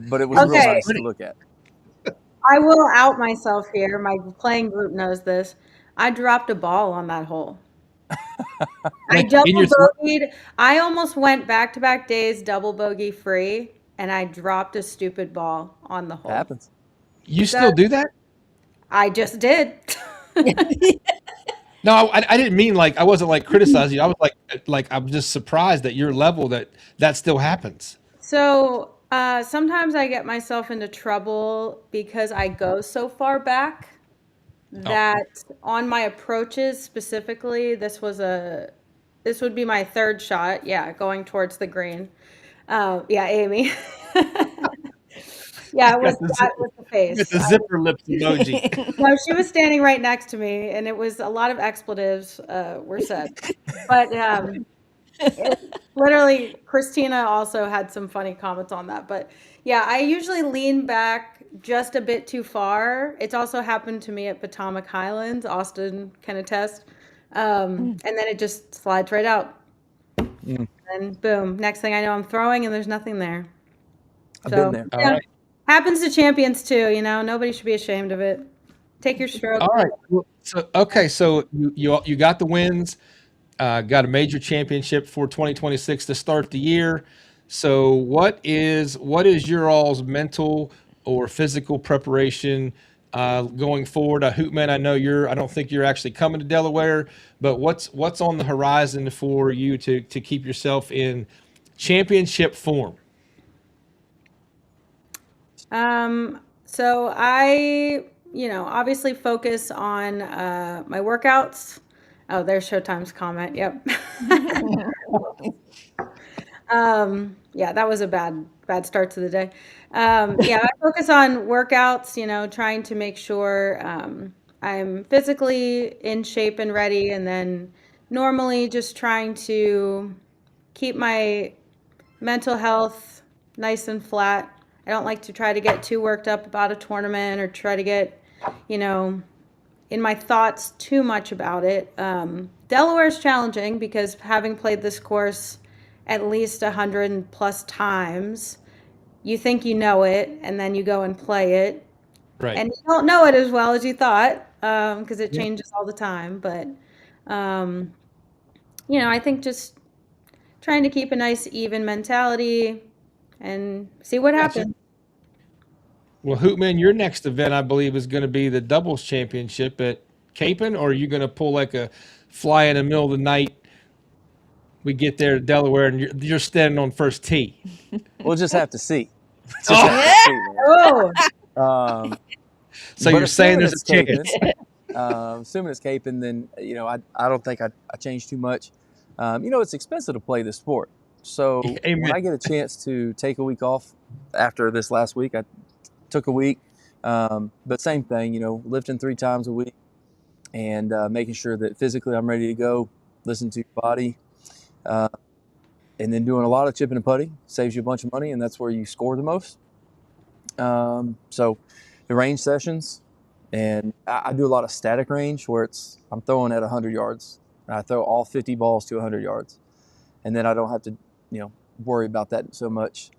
but it was real Okay. nice to look at. I will out myself here. My playing group knows this. I dropped a ball on that hole. I Like in double your bogeyed. I almost went back-to-back days double bogey free, and I dropped a stupid ball on the hole. Happens. You still do that? I just did. No, I didn't mean like I wasn't like criticizing you. I was like I'm just surprised at your level that still happens. So sometimes I get myself into trouble because I go so far back that on my approaches specifically, this would be my third shot. Yeah, going towards the green. Yeah, Amy. Yeah, it was that with the With face. the zipper lips emoji. No, she was standing right next to me, and it was a lot of expletives were said. But literally, Christina also had some funny comments on that. But yeah, I usually lean back just a bit too far. It's also happened to me at Potomac Highlands. Austin can attest. And then it just slides right out. And boom, next thing I know, I'm throwing, and there's nothing there. I've So, been there. All yeah, right. happens to champions too. Nobody should be ashamed of it. Take your stroke. All right. So you got the wins, got a major championship for 2026 to start the year. So what is your all's mental or physical preparation going forward? Hootman, I don't think you're actually coming to Delaware, but what's on the horizon for you to keep yourself in championship form? So I, obviously focus on my workouts. Oh, there's Showtime's comment. Yep. Yeah, that was a bad start to the day. Yeah, I focus on workouts, trying to make sure I'm physically in shape and ready, and then normally just trying to keep my mental health nice and flat. I don't like to try to get too worked up about a tournament or try to get, in my thoughts too much about it. Delaware is challenging because having played this course at least 100 plus times, you think you know it, and then you go and play it, Right. and you don't know it as well as you thought because it changes all the time. But, I think just trying to keep a nice even mentality and see what Gotcha. happens. Well, Hootman, your next event, I believe, is going to be the doubles championship at Capon, or are you going to pull like a fly in the middle of the night? We get there to Delaware, and you're standing on first tee. We'll just have to see. Oh. Oh, So But you're saying assuming there's it's a chance? assuming it's Capon, then I don't think I changed too much. It's expensive to play this sport, so Amen. when I get a chance to take a week off after this last week, I took a week. But same thing, lifting 3 times a week and making sure that physically I'm ready to go. Listen to your body, and then doing a lot of chipping and putting saves you a bunch of money, and that's where you score the most. So the range sessions, and I do a lot of static range where I'm throwing at 100 yards. I throw all 50 balls to 100 yards, and then I don't have to, worry about that so much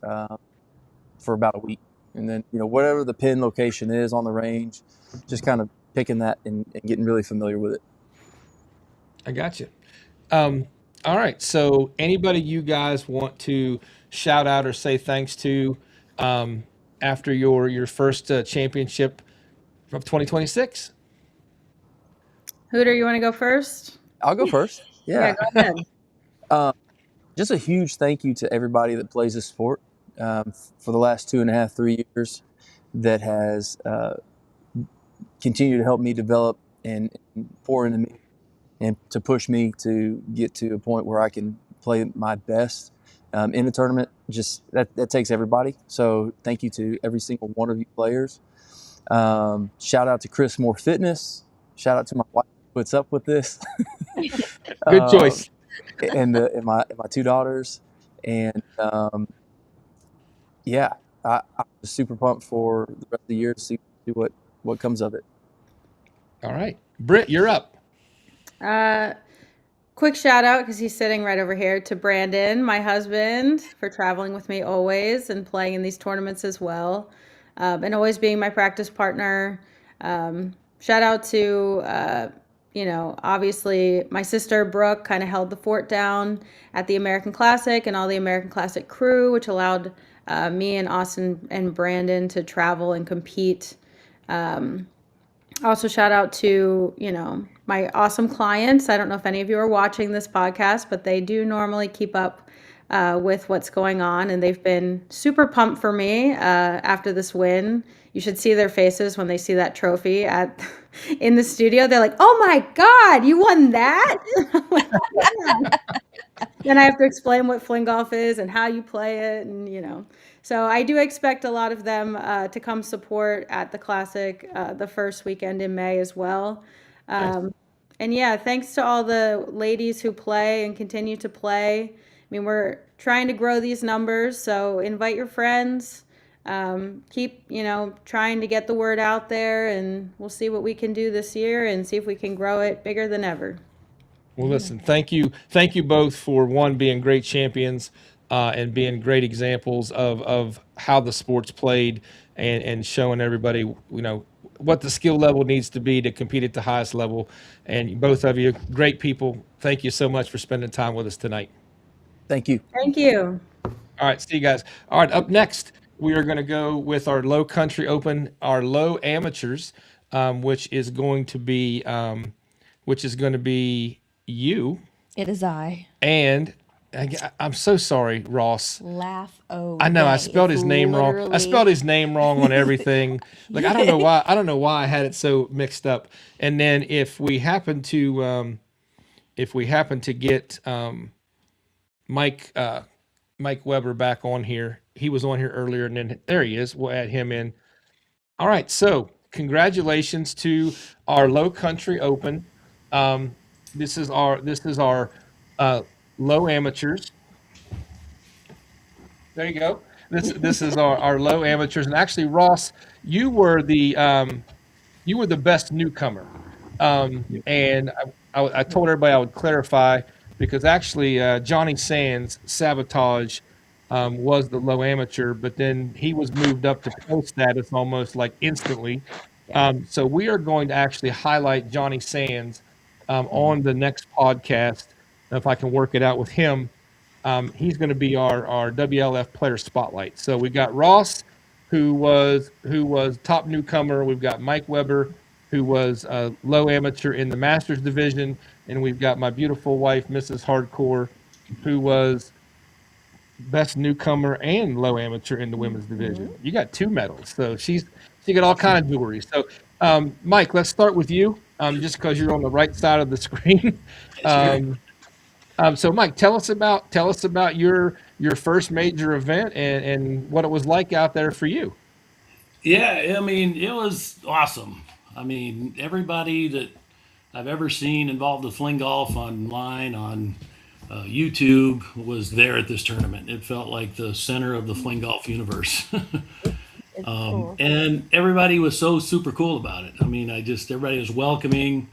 for about a week. And then, whatever the pin location is on the range, just kind of picking that and getting really familiar with it. I got you. All right. So anybody you guys want to shout out or say thanks to after your first championship of 2026? Hooter, you want to go first? I'll go first. Yeah, go ahead. Just a huge thank you to everybody that plays this sport for the last 2.5, 3 years that has continued to help me develop and pour into me and to push me to get to a point where I can play my best in a tournament. Just that takes everybody. So thank you to every single one of you players. Shout out to Chris Moore Fitness. Shout out to my wife who puts up with this. Good choice. And my 2 daughters. And I'm just super pumped for the rest of the year to see what comes of it. All right. Britt, you're up. Quick shout out, because he's sitting right over here, to Brandon, my husband, for traveling with me always and playing in these tournaments as well, and always being my practice partner. Shout out to, obviously my sister Brooke kind of held the fort down at the American Classic and all the American Classic crew, which allowed me and Austin and Brandon to travel and compete. Also, shout out to, my awesome clients. I don't know if any of you are watching this podcast, but they do normally keep up with what's going on, and they've been super pumped for me after this win. You should see their faces when they see that trophy in the studio. They're like, "Oh my God, you won that!" I'm like, "Yeah." Then I have to explain what fling golf is and how you play it, and. So I do expect a lot of them to come support at the Classic the first weekend in May as well. And yeah, thanks to all the ladies who play and continue to play. I mean, we're trying to grow these numbers, so invite your friends. Keep, trying to get the word out there, and we'll see what we can do this year and see if we can grow it bigger than ever. Well, listen, thank you both for being great champions and being great examples of how the sport's played and showing everybody, what the skill level needs to be to compete at the highest level. And both of you, great people. Thank you so much for spending time with us tonight. Thank you. Thank you. All right, see you guys. All right, up next, we are going to go with our Low Country Open, our Low Amateurs, which is going to be you. It is I. And I'm so sorry, Ross. Laugh. Oh, I know I spelled his name wrong. I spelled his name wrong on everything. Like I don't know why. I don't know why I had it so mixed up. And then if we happen to get Mike Weber back on here, he was on here earlier, and then there he is. We'll add him in. All right. So congratulations to our Low Country Open. This is our low amateurs. There you go. This is our low amateurs, and actually, Ross, you were the best newcomer. And I told everybody I would clarify because actually Johnny Sands Sabotage was the low amateur, but then he was moved up to pro status almost like instantly. So we are going to actually highlight Johnny Sands on the next podcast. If I can work it out with him, he's going to be our WLF player spotlight. So we've got Ross, who was top newcomer. We've got Mike Weber, who was low amateur in the Masters division, and we've got my beautiful wife, Mrs. Hardcore, who was best newcomer and low amateur in the women's division. You got 2 medals, so she got all kind of jewelry. So, Mike, let's start with you, just because you're on the right side of the screen. So, Mike, tell us about your first major event and what it was like out there for you. Yeah, I mean, it was awesome. I mean, everybody that I've ever seen involved with fling golf online on YouTube was there at this tournament. It felt like the center of the fling golf universe. It's cool. And everybody was so super cool about it. I mean, everybody was welcoming,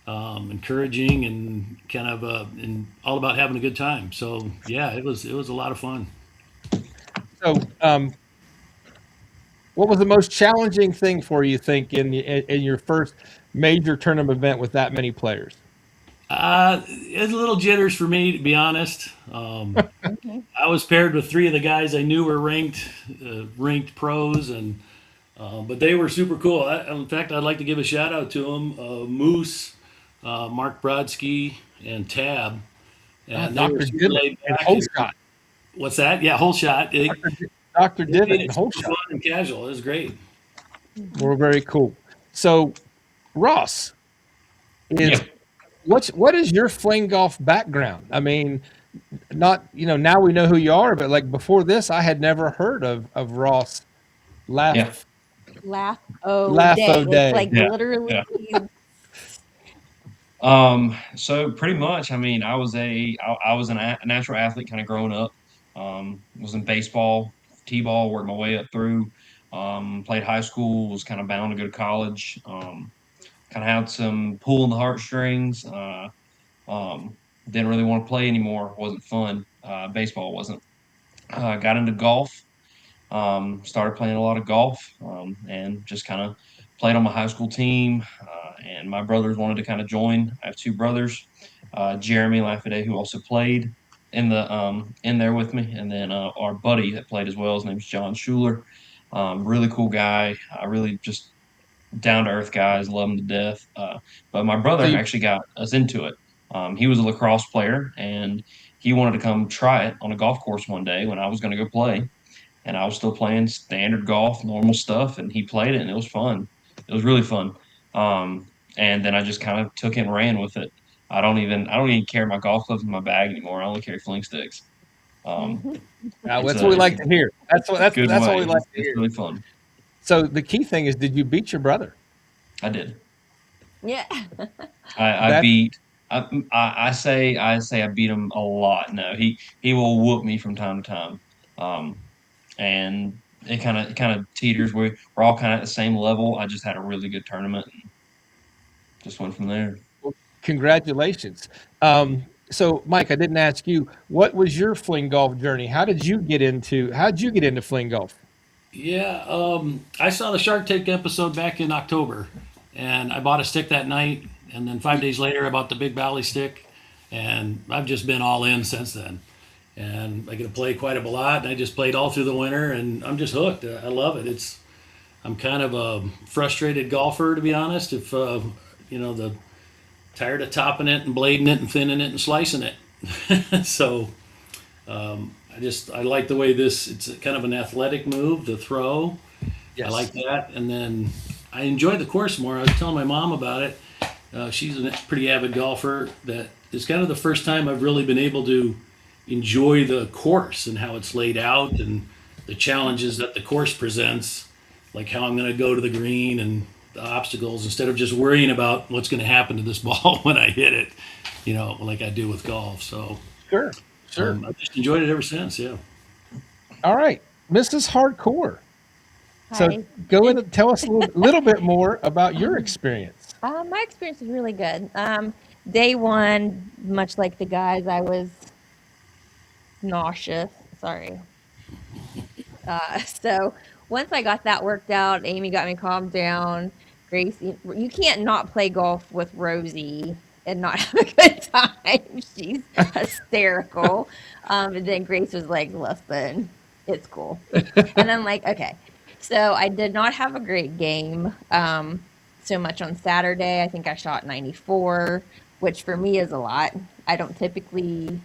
encouraging, and kind of and all about having a good time. So yeah, it was a lot of fun. So, what was the most challenging thing for you, think, in your first major tournament event with that many players? It was a little jitters for me, to be honest. I was paired with 3 of the guys I knew were ranked pros, and but they were super cool. In fact, I'd like to give a shout out to them, Moose, Mark Brodsky, and Tab. And they were Dr. super Divot laid and back. Holshot. What's that? Yeah, whole shot. Dr. It Divot made and it super Holshot fun and casual. It was great. were very cool. So, Ross, Yeah. what is your fling golf background? I mean, not now we know who you are, but like before this, I had never heard of Ross Yeah. Laugh. Laugh Day. O'Day. It's like Yeah. literally. So pretty much, I mean, I was a natural athlete kind of growing up. Was in baseball, t-ball, worked my way up through. Played high school, was kind of bound to go to college. Kind of had some pull in the heartstrings. Didn't really want to play anymore. Wasn't fun. Baseball wasn't. Got into golf. Started playing a lot of golf, and just kind of played on my high school team. And my brothers wanted to kind of join. I have 2 brothers, Jeremy Lafayette, who also played. in there with me, and then our buddy that played as well. His name's John Schuler. Really cool guy. Really just down to earth guys. Love him to death. But my So brother you, actually got us into it. He was a lacrosse player, and he wanted to come try it on a golf course one day when I was going to go play, and I was still playing standard golf, normal stuff, and he played it, and it was fun. It was really fun. Um, and then I just kind of took it and ran with it. I don't even carry my golf clubs in my bag anymore. I only carry fling sticks. Um, that's what we it's like a to hear. good That's what we way. like to It's hear. really fun. So the key thing is, did you beat your brother? I did. Yeah. I That beat. I say I beat him a lot. No, he will whoop me from time to time, um, and it kind of teeters. We're all kind of at the same level. I just had a really good tournament and just went from there. Congratulations. So Mike, I didn't ask you, what was your fling golf journey? How did you get into fling golf? Yeah, I saw the Shark Tank episode back in October, and I bought a stick that night, and then 5 days later, I bought the Big Valley stick, and I've just been all in since then. And I get to play quite a lot, and I just played all through the winter, and I'm just hooked. I love it. I'm kind of a frustrated golfer, to be honest. If the tired of topping it and blading it and thinning it and slicing it. So I like the way it's kind of an athletic move to throw. I Yes. like that. And then I enjoy the course more. I was telling my mom about it. She's a pretty avid golfer. That is kind of the first time I've really been able to enjoy the course and how it's laid out and the challenges that the course presents, like how I'm going to go to the green and the obstacles instead of just worrying about what's going to happen to this ball when I hit it, like I do with golf. So Sure. Sure. I've just enjoyed it ever since. Yeah. All right, Mrs. Hardcore. So Hi. go in and tell us a little bit more about your experience. My experience was really good. Day one, much like the guys, I was nauseous. Sorry. So once I got that worked out, Amy got me calmed down. Grace, you can't not play golf with Rosie and not have a good time. She's hysterical. And then Grace was like, listen, it's cool. And I'm like, okay. So I did not have a great game so much on Saturday. I think I shot 94, which for me is a lot. I don't typically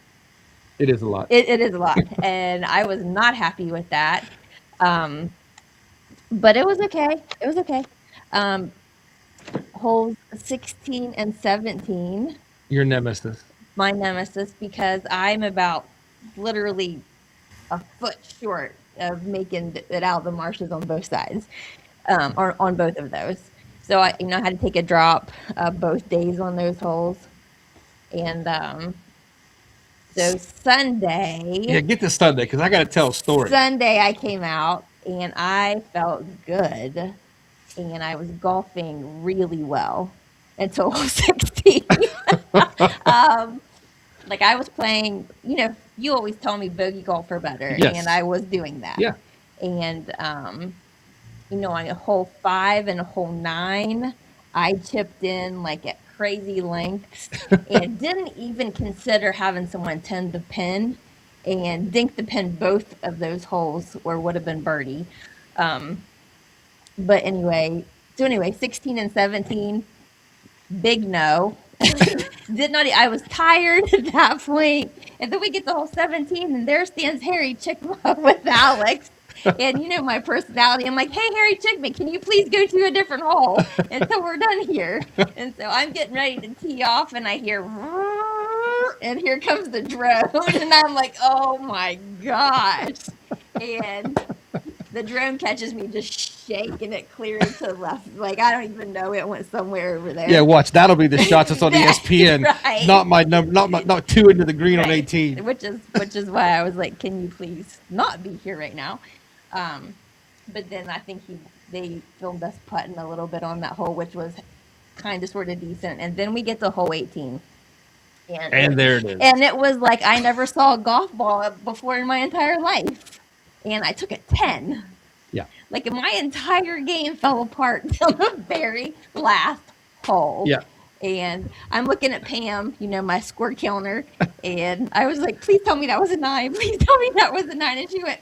It is a lot. it is a lot, and I was not happy with that. But it was okay. It was okay. Um, Holes 16 and 17, Your nemesis. my nemesis, because I'm about literally a foot short of making it out of the marshes on both sides, or on both of those. So I had to take a drop both days on those holes, and so Sunday. Yeah, get to Sunday because I got to tell a story. Sunday I came out and I felt good and I was golfing really well until 16. Like I was playing, you always tell me bogey golfer better, Yes. and I was doing that. Yeah. And on a hole 5 and a hole 9, I chipped in like at crazy lengths and didn't even consider having someone tend the pin and dink the pin both of those holes or would have been birdie. But anyway, 16 and 17, big no. I was tired at that point. And then we get to hole 17 and there stands Harry Chickma with Alex. And my personality, I'm like, hey, Harry Chickman, can you please go to a different hole until we're done here? And so I'm getting ready to tee off and I hear, and here comes the drone. And I'm like, oh my gosh. And the drone catches me just shaking it clear to the left. Like, I don't even know, it went somewhere over there. Yeah, watch. That'll be the shots that's on That's ESPN. right. Not my number. Not 2 into the green on Right. 18. Which is why I was like, can you please not be here right now? But then I think they filmed us putting a little bit on that hole, which was kind of sort of decent. And then we get to hole 18. And there it is. And it was like I never saw a golf ball before in my entire life. And I took a 10. Yeah. Like my entire game fell apart until the very last hole. Yeah. And I'm looking at Pam, my score counter, and I was like, "Please tell me that was a 9. Please tell me that was a 9." And she went,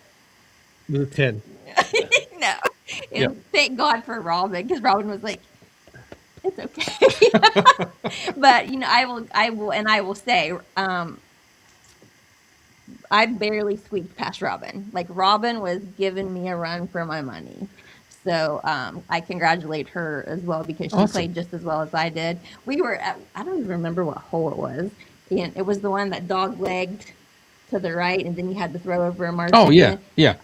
It was a 10. "No." Yeah. And thank God for Robin, because Robin was like, "It's okay." But I will say, I barely squeaked past Robin. Like, Robin was giving me a run for my money. So I congratulate her as well, because she Awesome. played just as well as I did. We were at, I don't even remember what hole it was. And it was the one that dog legged to the right, and then you had to throw over a mark. Oh, yeah. Yeah.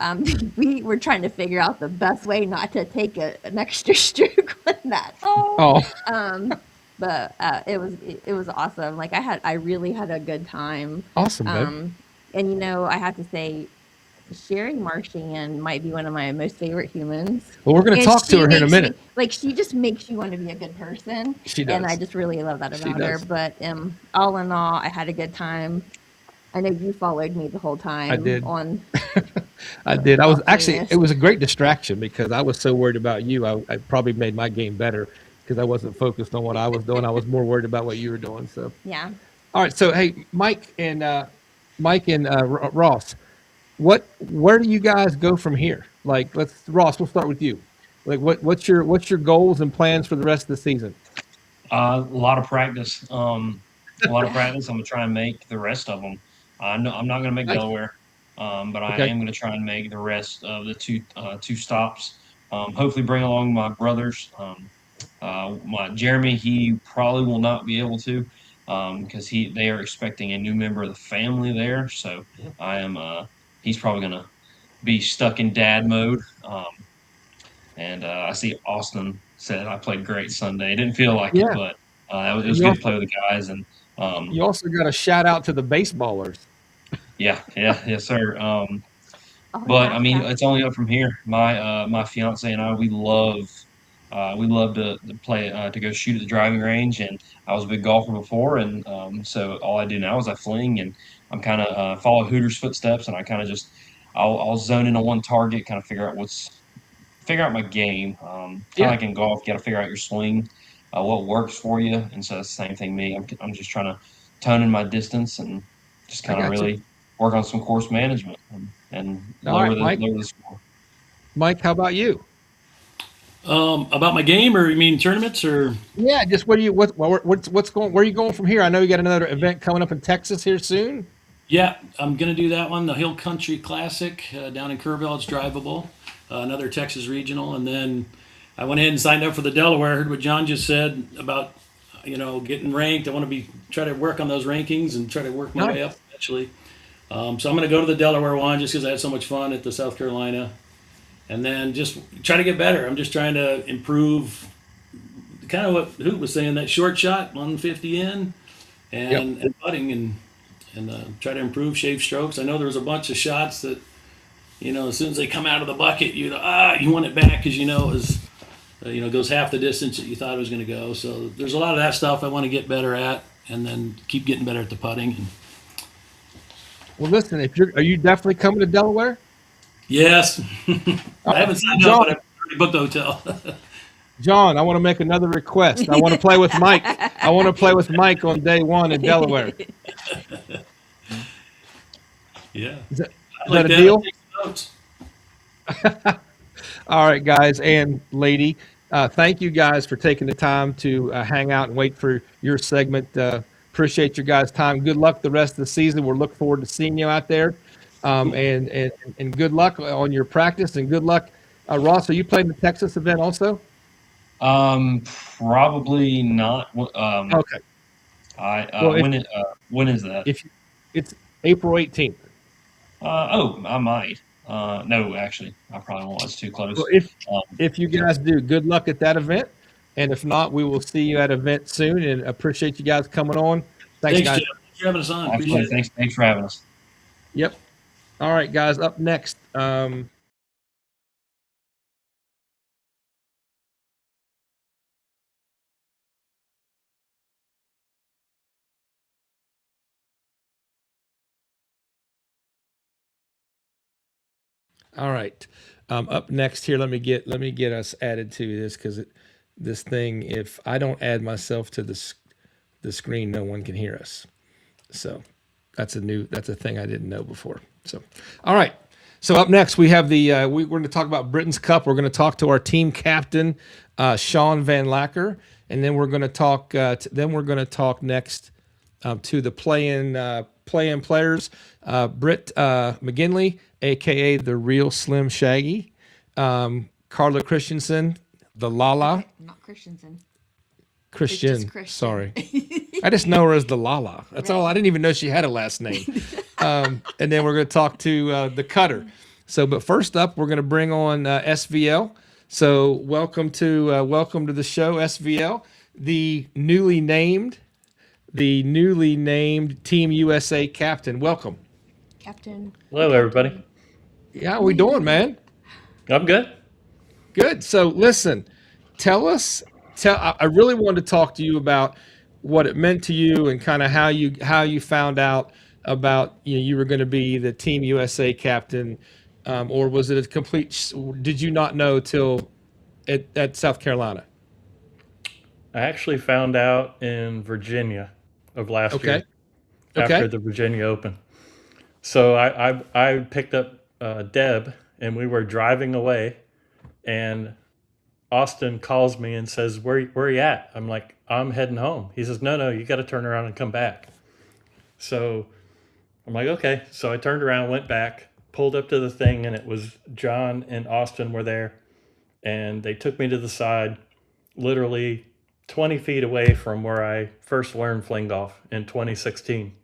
We were trying to figure out the best way not to take an extra stroke on that hole. Oh, But it was awesome. Like, I really had a good time. awesome, babe. And I have to say, Sherry Marchand might be one of my most favorite humans. Well, we're going to And talk to her here in a makes minute. she just makes you want to be a good person. She And I does. just really love that She about her. does. But all in all, I had a good time. I know you followed me the whole time. I did. On I did. I was actually, playlist. it was a great distraction because I was so worried about you. I probably made my game better because I wasn't focused on what I was doing. I was more worried about what you were doing. So, Yeah. all right. So, hey, Mike and Ross, where do you guys go from here? Like, Ross, we'll start with you. Like, what's your goals and plans for the rest of the season? A lot of practice. A lot of practice. I'm gonna try and make the rest of them. I know I'm not gonna make Nice. Delaware, but I Okay. am gonna try and make the rest of the two stops. Hopefully, bring along my brothers. My Jeremy, he probably will not be able to, because they are expecting a new member of the family there. So I am. He's probably gonna be stuck in dad mode. And I see Austin said I played great Sunday. It didn't feel like it, Yeah. but it And was good to play with the guys. And you also got a shout out to the baseballers. yeah, yes, sir. Oh, But I mean, yeah. it's only up from here. My fiance and I, we love to play to go shoot at the driving range. And I was a big golfer before, and so all I do now is I fling, and I'm kind of follow Hooters footsteps, and I kind of just I'll zone in on one target, kind of figure out my game. Kind of Yeah, like in golf, you got to figure out your swing, what works for you. And so it's the same thing. I'm just trying to tone in my distance and just I kind of got you. really work on some course management and All right, Mike. lower the score. Mike, how about you? About my game, or you mean tournaments, or? Yeah, just what's going? Where are you going from here? I know you got another event coming up in Texas here soon. Yeah, I'm gonna do that one, the Hill Country Classic down in Kerrville. It's drivable, another Texas regional, and then I went ahead and signed up for the Delaware. I heard what John just said about getting ranked. I want to try to work on those rankings and try to work my way Nice. up eventually. So I'm gonna go to the Delaware one just because I had so much fun at the South Carolina, and then just try to get better. I'm just trying to improve, kind of what Hoot was saying, that short shot, 150 in, Yep. and putting and try to improve shave strokes. I know there was a bunch of shots that as soon as they come out of the bucket, you want it back because it was goes half the distance that you thought it was going to go. So there's a lot of that stuff I want to get better at, and then keep getting better at the putting. And Well, listen, are you definitely coming to Delaware? yes, I haven't signed up, John, but I've already booked the hotel. John, I want to make another request. I want to play with Mike. I want to play with Mike on day one in Delaware. Yeah, Is that I like a that. deal? I'll take some notes. All right, guys and lady, thank you guys for taking the time to hang out and wait for your segment. Appreciate your guys' time. Good luck the rest of the season. We'll look forward to seeing you out there, and good luck on your practice and good luck. Ross, are you playing the Texas event also? Probably not. Okay. I Well, when is that? if it's April 18th. I might. No, actually, I probably won't. It's too Well, close. if Um, if you guys do, good luck at that event. And if not, we will see you at an event soon. And appreciate you guys coming on. Thanks, Thanks, guys. Jeff. Thanks for having us on. absolutely. Appreciate it. Thanks for having us. Yep. All right, guys. Up next. All right. Up next here, let me get us added to this because this thing, if I don't add myself to the screen, no one can hear us. So that's a thing I didn't know before. So, all right. So up next we have we're going to talk about Britain's Cup. We're going to talk to our team captain, Sean Van Lacker, and then we're going to talk. Next to the play-in players, Britt McGinley, aka the real Slim Shaggy, Carla Christensen, the Lala. Not Christensen. Christian. Christian. Sorry. I just know her as the Lala. That's all. I didn't even know she had a last name. And then we're going to talk to the Cutter. So, but first up, we're going to bring on SVL. So, welcome to the show, SVL, the newly named Team USA captain. Welcome. Captain. Hello, everybody. Yeah, how we doing, man? I'm good. Good. So, listen, I really wanted to talk to you about what it meant to you and kind of how you found out about you were going to be the Team USA captain, or was it a complete? Did you not know till at South Carolina? I actually found out in Virginia of last year after the Virginia Open. So I picked up Deb and we were driving away, and Austin calls me and says, where are you at? I'm like, I'm heading home. He says, no, you got to turn around and come back. So I'm like, okay. So I turned around, went back, pulled up to the thing, and it was John and Austin were there. And they took me to the side, literally 20 feet away from where I first learned fling golf in 2016.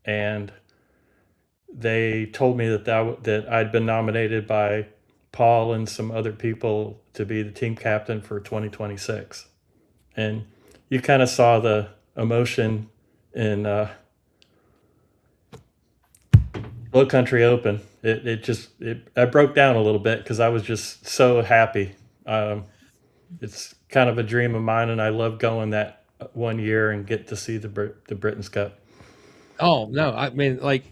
And they told me that I'd been nominated by Paul and some other people to be the team captain for 2026. And you kind of saw the emotion in Low Country Open. I broke down a little bit because I was just so happy. It's kind of a dream of mine, and I love going that one year and get to see the Britain's Cup. Oh no, I mean, like,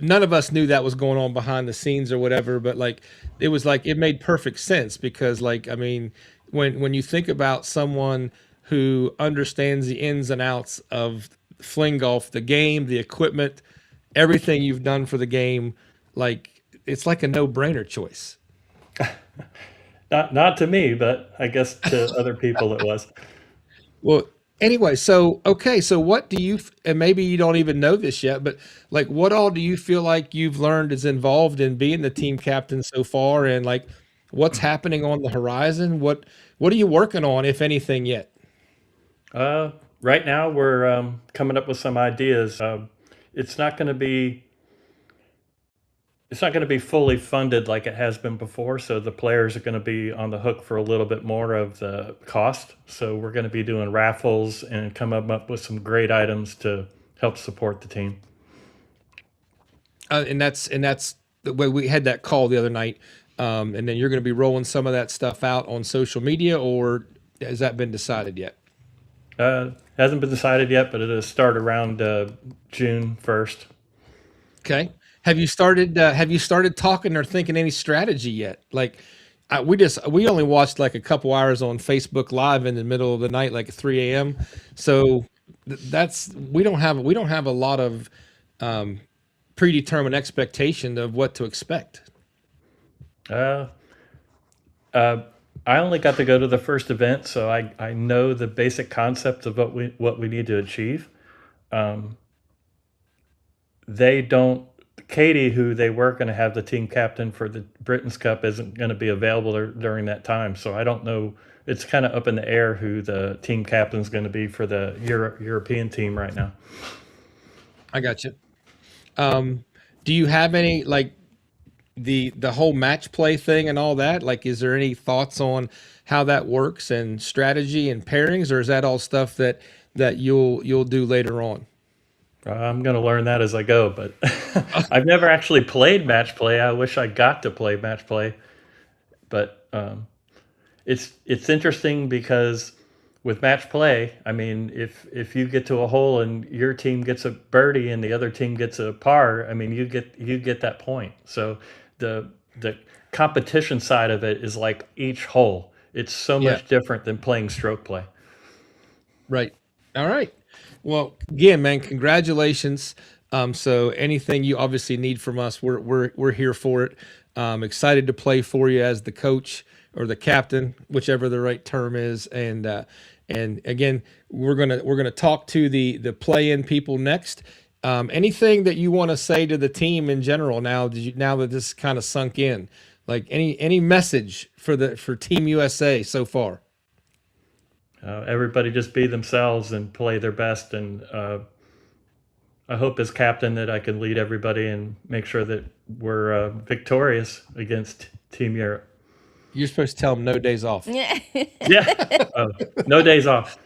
none of us knew that was going on behind the scenes or whatever, but like it was like it made perfect sense because, like, I mean, when you think about someone who understands the ins and outs of fling golf, the game, the equipment, everything you've done for the game, like it's like a no-brainer choice. Not to me, but I guess to other people it was. Well, anyway, so what do you, and maybe you don't even know this yet, but like what all do you feel like you've learned is involved in being the team captain so far, and like what's happening on the horizon? What are you working on, if anything, yet? Right now we're coming up with some ideas. It's not going to be fully funded like it has been before, so the players are going to be on the hook for a little bit more of the cost. So we're going to be doing raffles and come up with some great items to help support the team. And that's the way we had that call the other night. And then you're going to be rolling some of that stuff out on social media, or has that been decided yet? Hasn't been decided yet, but it'll start around June 1st. Okay. Have you started talking or thinking any strategy yet? Like, we only watched like a couple hours on Facebook Live in the middle of the night, like at 3 a.m. So we don't have a lot of predetermined expectation of what to expect. I only got to go to the first event, so I know the basic concept of what we need to achieve. Katie, who they were going to have the team captain for the Britain's Cup, isn't going to be available during that time. So I don't know. It's kind of up in the air who the team captain is going to be for the European team right now. I got you. Do you have any, like, the whole match play thing and all that? Like, is there any thoughts on how that works and strategy and pairings, or is that all stuff that you'll do later on? I'm going to learn that as I go, but I've never actually played match play. I wish I got to play match play, but it's interesting because with match play, I mean, if you get to a hole and your team gets a birdie and the other team gets a par, I mean, you get that point. So the competition side of it is like each hole. It's so much different than playing stroke play. Right. All right. Well, again, man, congratulations. So anything you obviously need from us, we're here for it. Excited to play for you as the coach or the captain, whichever the right term is. And again, we're gonna talk to the play-in people next. Anything that you want to say to the team in general now that this kind of sunk in, like any message for Team USA so far? Everybody just be themselves and play their best. And I hope as captain that I can lead everybody and make sure that we're victorious against Team Europe. You're supposed to tell them no days off. Yeah. Yeah. No days off.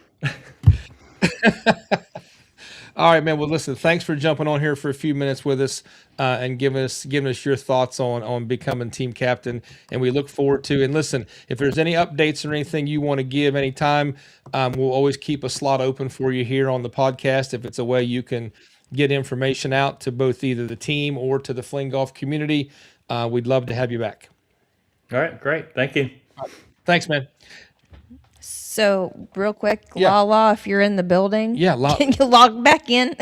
All right, man. Well, listen, thanks for jumping on here for a few minutes with us and giving us your thoughts on becoming team captain. And we look forward to. And listen, if there's any updates or anything you want to give anytime, we'll always keep a slot open for you here on the podcast. If it's a way you can get information out to both either the team or to the fling golf community, we'd love to have you back. All right, great. Thank you. Thanks, man. So real quick, Yeah. Lala, if you're in the building, Yeah, can you log back in?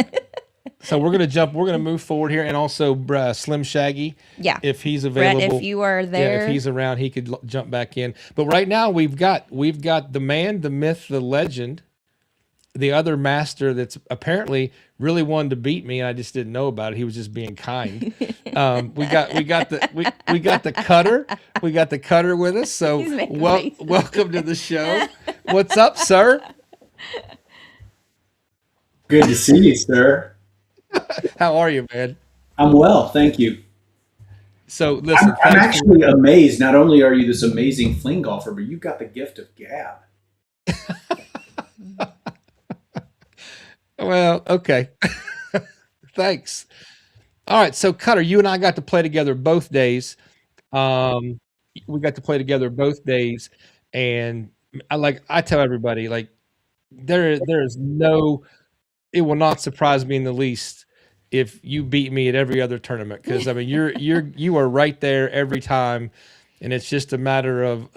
So we're gonna move forward here, and also Slim Shaggy, Yeah. if he's Brett, available, if you are yeah, there, if he's around, he could jump back in. But right now we've got the man, the myth, the legend, the other master that's apparently really wanted to beat me, and I just didn't know about it. He was just being kind. We got the cutter. We got the cutter with us. So He's making faces. welcome to the show. What's up, sir? Good to see you, sir. How are you, man? I'm well, thank you. So listen, I'm thanks for- actually amazed. Not only are you this amazing fling golfer, but you've got the gift of gab. Well, okay. Thanks. All right, so Cutter, you and I got to play together both days. We got to play together both days, and I tell everybody, like there is no, it will not surprise me in the least if you beat me at every other tournament, because I mean you are right there every time, and it's just a matter of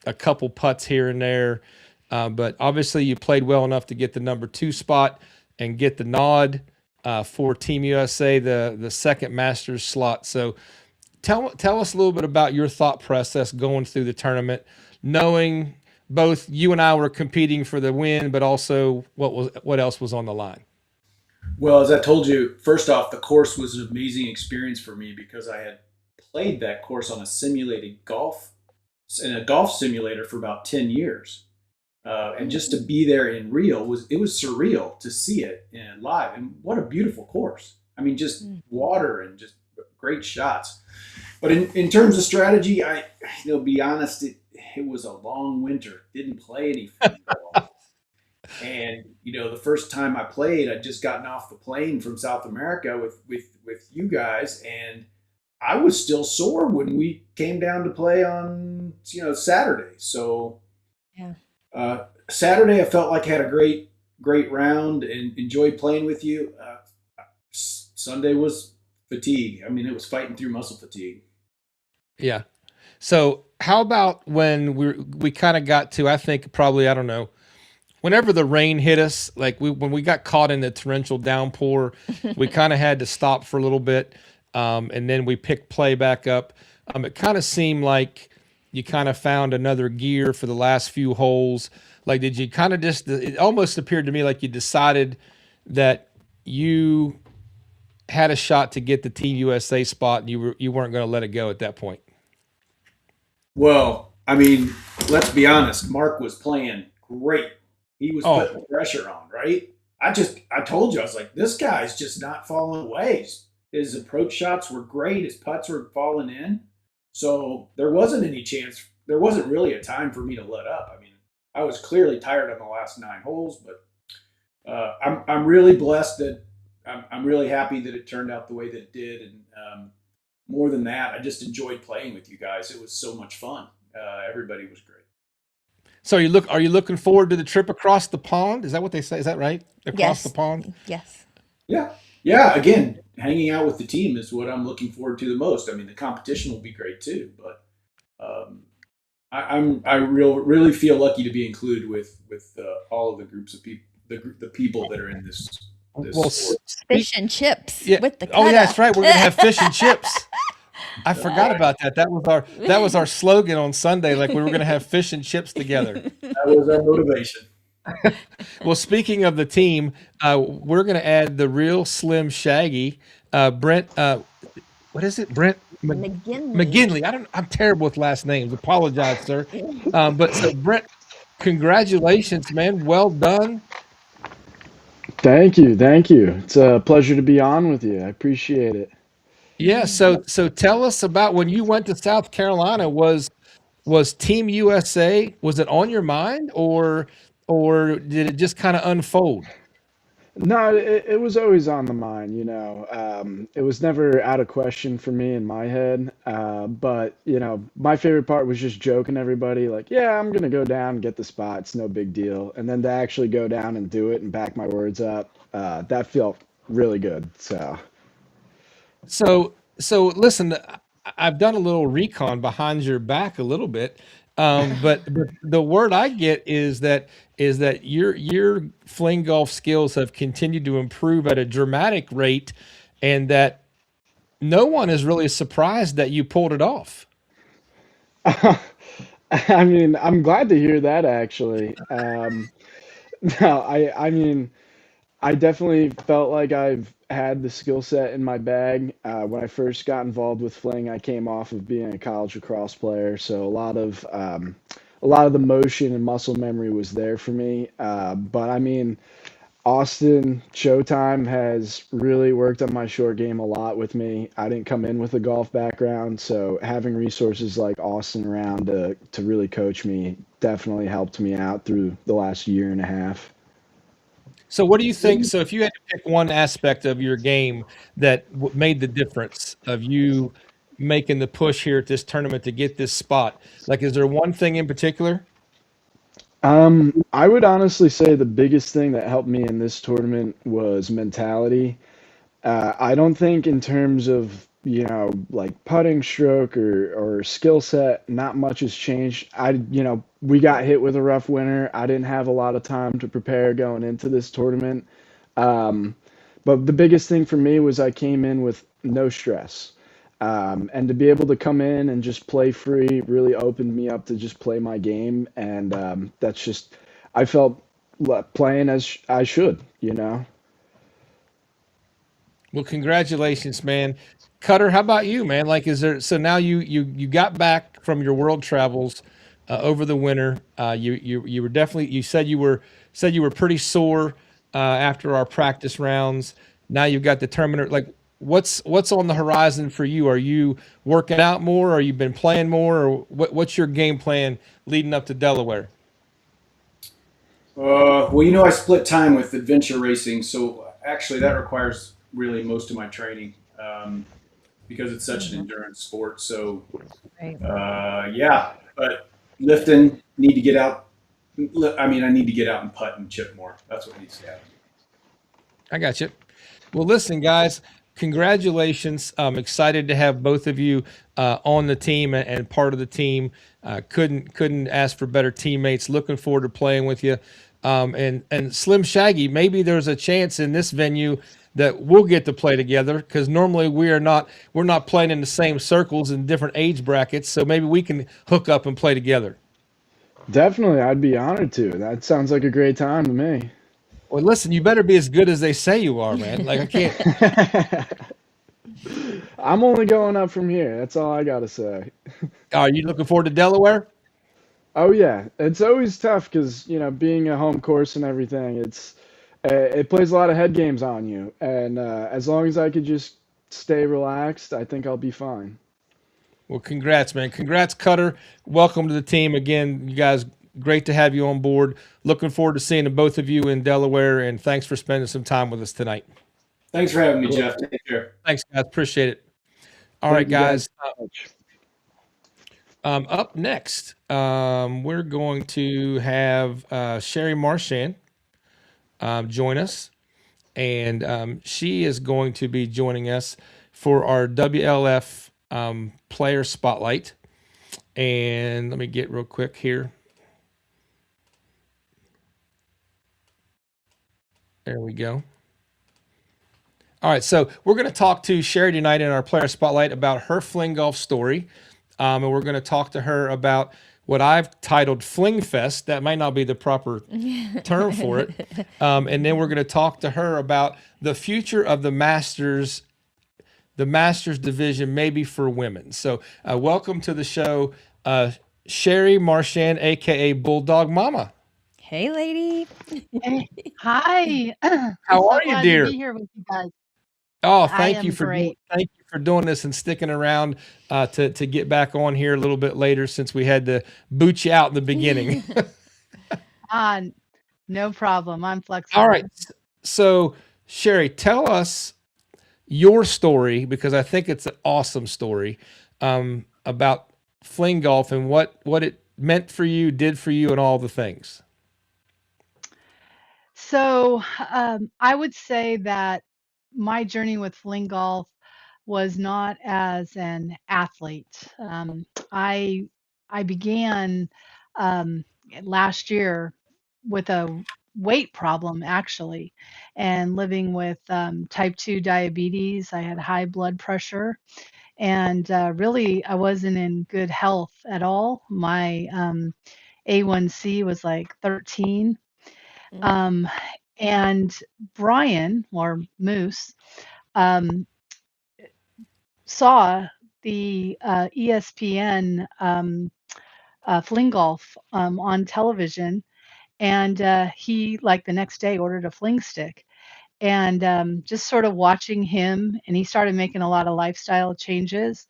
a couple putts here and there. But obviously you played well enough to get the number 2 spot and get the nod for Team USA, the second Masters slot. So tell us a little bit about your thought process going through the tournament, knowing both you and I were competing for the win, but also what else was on the line. Well, as I told you, first off, the course was an amazing experience for me because I had played that course on a simulated golf in a golf simulator for about 10 years. And just to be there in real was surreal to see it in live. And what a beautiful course. I mean, just water and just great shots. But in terms of strategy, be honest, it was a long winter. Didn't play any football. And the first time I played, I'd just gotten off the plane from South America with you guys, and I was still sore when we came down to play on Saturday. So Yeah. Saturday I felt like I had a great round and enjoyed playing with you. Sunday was fatigue. I mean, it was fighting through muscle fatigue. Yeah. So how about when we kind of got to, I think probably, I don't know, whenever the rain hit us, like when we got caught in the torrential downpour, we kind of had to stop for a little bit, and then we picked play back up. It kind of seemed like you kind of found another gear for the last few holes. Like, did you kind of it almost appeared to me like you decided that you had a shot to get the Team USA spot, and you weren't going to let it go at that point? Well, I mean, let's be honest. Mark was playing great. He was putting the pressure on, right? I told you, I was like, this guy's just not falling away. His approach shots were great. His putts were falling in. So there wasn't any chance. There wasn't really a time for me to let up. I mean, I was clearly tired on the last 9 holes, but I'm really blessed that I'm really happy that it turned out the way that it did. And more than that, I just enjoyed playing with you guys. It was so much fun. Everybody was great. So are you looking forward to the trip across the pond? Is that what they say? Is that right? Across the pond? Yes. Yeah. Again, hanging out with the team is what I'm looking forward to the most. I mean, the competition will be great too, but I really feel lucky to be included with all of the groups of people, the people that are in this Well, sport. Fish and chips Yeah. with the Oh, yeah, that's cutter. right. We're gonna have fish and chips. I forgot about that. That was our slogan on Sunday. Like we were gonna have fish and chips together. That was our motivation. Well, speaking of the team, we're gonna add the real Slim Shaggy, Brent. What is it, Brent McGinley. McGinley? I'm terrible with last names. Apologize, sir. But so Brent, congratulations, man. Well done. Thank you. Thank you. It's a pleasure to be on with you. I appreciate it. Yeah. So tell us about when you went to South Carolina. Was Team USA, was it on your mind, or did it just kind of unfold? No, it was always on the mind, It was never out of question for me in my head. But, my favorite part was just joking everybody, like, yeah, I'm going to go down and get the spot. It's no big deal. And then to actually go down and do it and back my words up, that felt really good. So, So listen, I've done a little recon behind your back a little bit, but the word I get is that your fling golf skills have continued to improve at a dramatic rate, and that no one is really surprised that you pulled it off. I mean, I'm glad to hear that actually. No, I mean, I definitely felt like I've had the skill set in my bag. When I first got involved with fling, I came off of being a college lacrosse player, so a lot of the motion and muscle memory was there for me. But I mean, Austin Showtime has really worked on my short game a lot with me. I didn't come in with a golf background, so having resources like Austin around to really coach me definitely helped me out through the last year and a half. So what do you think? So if you had to pick one aspect of your game that made the difference of you making the push here at this tournament to get this spot, like, is there one thing in particular? I would honestly say the biggest thing that helped me in this tournament was mentality. I don't think in terms of, like putting stroke or skill set, not much has changed. We got hit with a rough winter. I didn't have a lot of time to prepare going into this tournament. Um, but the biggest thing for me was I came in with no stress. And to be able to come in and just play free really opened me up to just play my game. And that's just, I felt playing as I should. Well, congratulations, man. Cutter, how about you, man? Like, is there, so now you got back from your world travels over the winter. You were definitely, you said you were pretty sore after our practice rounds. Now you've got the tournament. Like, what's on the horizon for you? Are you working out more? Or you been playing more? Or what's your game plan leading up to Delaware? Well, I split time with adventure racing, so actually that requires really most of my training because it's such an endurance sport. So, Right. yeah, but lifting, need to get out. I mean, I need to get out and putt and chip more. That's what needs to happen. I got you. Well, listen, guys, congratulations. I'm excited to have both of you on the team and part of the team. Couldn't ask for better teammates. Looking forward to playing with you. And Slim Shaggy, maybe there's a chance in this venue that we'll get to play together, because normally we're not playing in the same circles in different age brackets. So maybe we can hook up and play together. Definitely, I'd be honored to. That sounds like a great time to me. Well, listen, you better be as good as they say you are, man. Like, I can't. I'm only going up from here. That's all I gotta say. Are you looking forward to Delaware? Oh yeah, it's always tough because being a home course and everything, it plays a lot of head games on you. And as long as I could just stay relaxed, I think I'll be fine. Well, congrats, man. Congrats, Cutter. Welcome to the team again. You guys, great to have you on board. Looking forward to seeing the both of you in Delaware, and thanks for spending some time with us tonight. Thanks for having me, Jeff. Take care. Thanks, guys. Appreciate it. All Thank right, you guys guys. so much. Up next, we're going to have Sherry Marchand join us, and she is going to be joining us for our WLF player spotlight. And let me get real quick here. There we go. All right, so we're going to talk to Sherry tonight in our player spotlight about her fling golf story, and we're going to talk to her about what I've titled Fling Fest. That might not be the proper term for it, and then we're going to talk to her about the future of the Masters division, maybe for women. So, welcome to the show, Sherry Marchand, aka Bulldog Mama. Hey, lady. Hey, hi. I'm How so are you, glad to dear? be here with you guys. Oh, I am great. thank you for doing this and sticking around to get back on here a little bit later, since we had to boot you out in the beginning. Uh, no problem. I'm All right, flexible. so Sherry, tell us your story, because I think it's an awesome story, about fling golf and what it meant for you, did for you, and all the things. So, I would say that my journey with fling golf was not as an athlete. I began um, last year with a weight problem, actually, and living with type 2 diabetes. I had high blood pressure, and really, I wasn't in good health at all. My A1C was like 13. Mm. Um, and Brian, or Moose, um, saw the ESPN fling golf on television, and he, like the next day, ordered a fling stick. And just sort of watching him, and he started making a lot of lifestyle changes.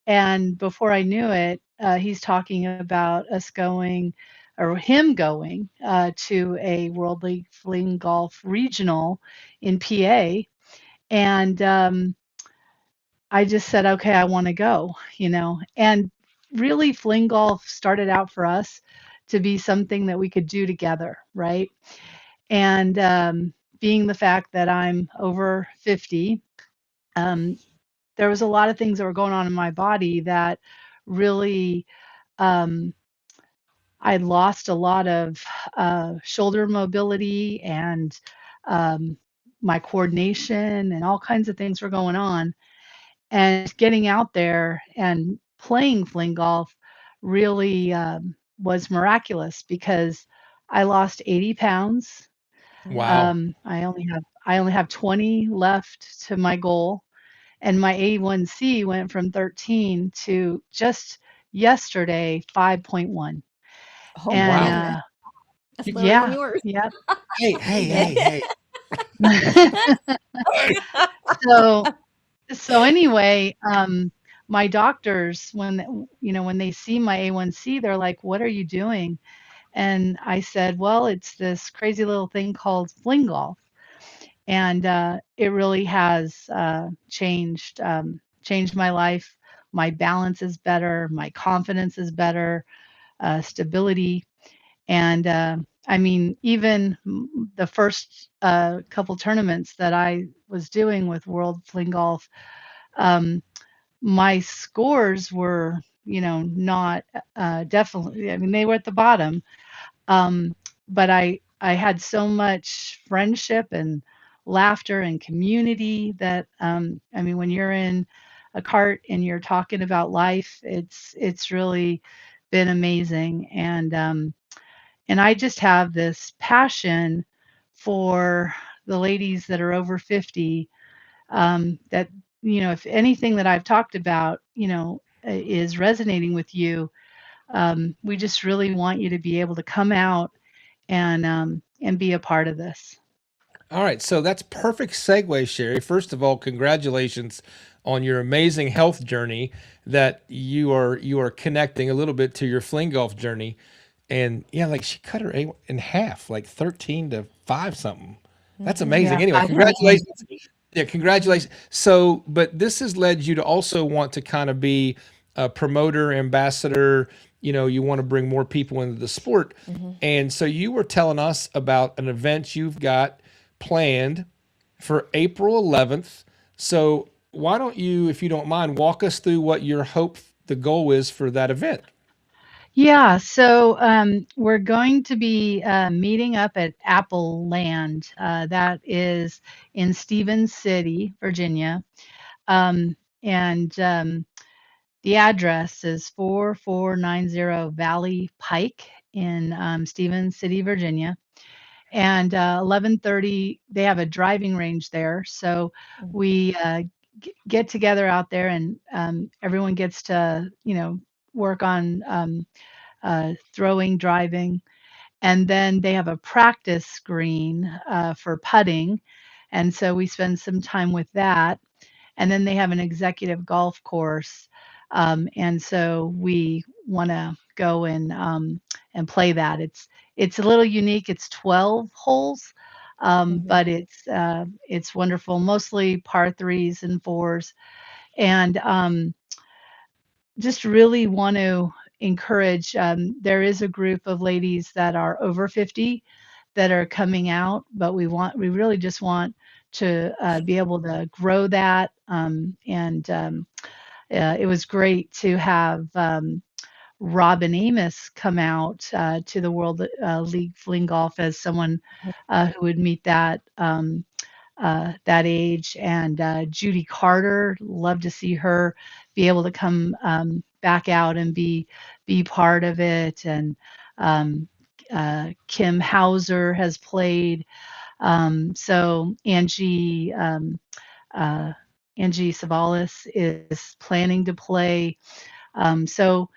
And before I knew it, he's talking about us going, or him going, to a World League Fling Golf Regional in PA. And I just said, okay, I want to go, you know. And really, fling golf started out for us to be something that we could do together, right? And being the fact that I'm over 50, um, there was a lot of things that were going on in my body that really um, I lost a lot of shoulder mobility, and um, my coordination, and all kinds of things were going on. And getting out there and playing fling golf really was miraculous, because I lost 80 pounds. Mm. Wow. I only have 20 left to my goal, and my A1C went from 13 to just yesterday 5.1. Oh, And Wow. man. That's lower than yeah, yours. yeah. Hey. so so anyway, my doctors, when they see my A1C, they're like, "What are you doing?" And I said, "Well, it's this crazy little thing called fling golf." And it really has changed my life. My balance is better, my confidence is better, stability. And I mean, even the first couple tournaments that I was doing with World Fling Golf, um, my scores were, not definitely, I mean, they were at the bottom. um, but I had so much friendship and laughter and community that, I mean, when you're in a cart and you're talking about life, it's really been amazing. And I just have this passion for the ladies that are over 50, that, if anything that I've talked about, is resonating with you, we just really want you to be able to come out and be a part of this. All right, so that's perfect segue, Sherry. First of all, congratulations on your amazing health journey, that you are connecting a little bit to your fling golf journey. And yeah, like she cut her in half, like 13 to 5 something. That's Yeah, amazing. Anyway, 5.1. congratulations. Yeah, congratulations. So, but this has led you to also want to kind of be a promoter, ambassador. You want to bring more people into the sport. And so you were telling us about an event you've got planned for April 11th. So why don't you, if you don't mind, walk us through what your hope, the goal is for that event? Yeah, so we're going to be meeting up at Apple Land. That is in Stevens City, Virginia. And the address is 4490 Valley Pike in Stevens City, Virginia. And 11:30, they have a driving range there. So we get together out there, and everyone gets to, work on throwing, driving. And then they have a practice green for putting. And so we spend some time with that. And then they have an executive golf course. And so we want to go and play that. It's a little unique. It's 12 holes, but it's wonderful. Mostly par threes and fours, and just really want to encourage. There is a group of ladies that are over 50 that are coming out, but we really just want to be able to grow that. It was great to have Robin Amos come out to the World League Fling Golf as someone who would meet that age. And Judy Carter, love to see her be able to come back out and be part of it. And Kim Hauser has played. So Angie Savalas is planning to play. So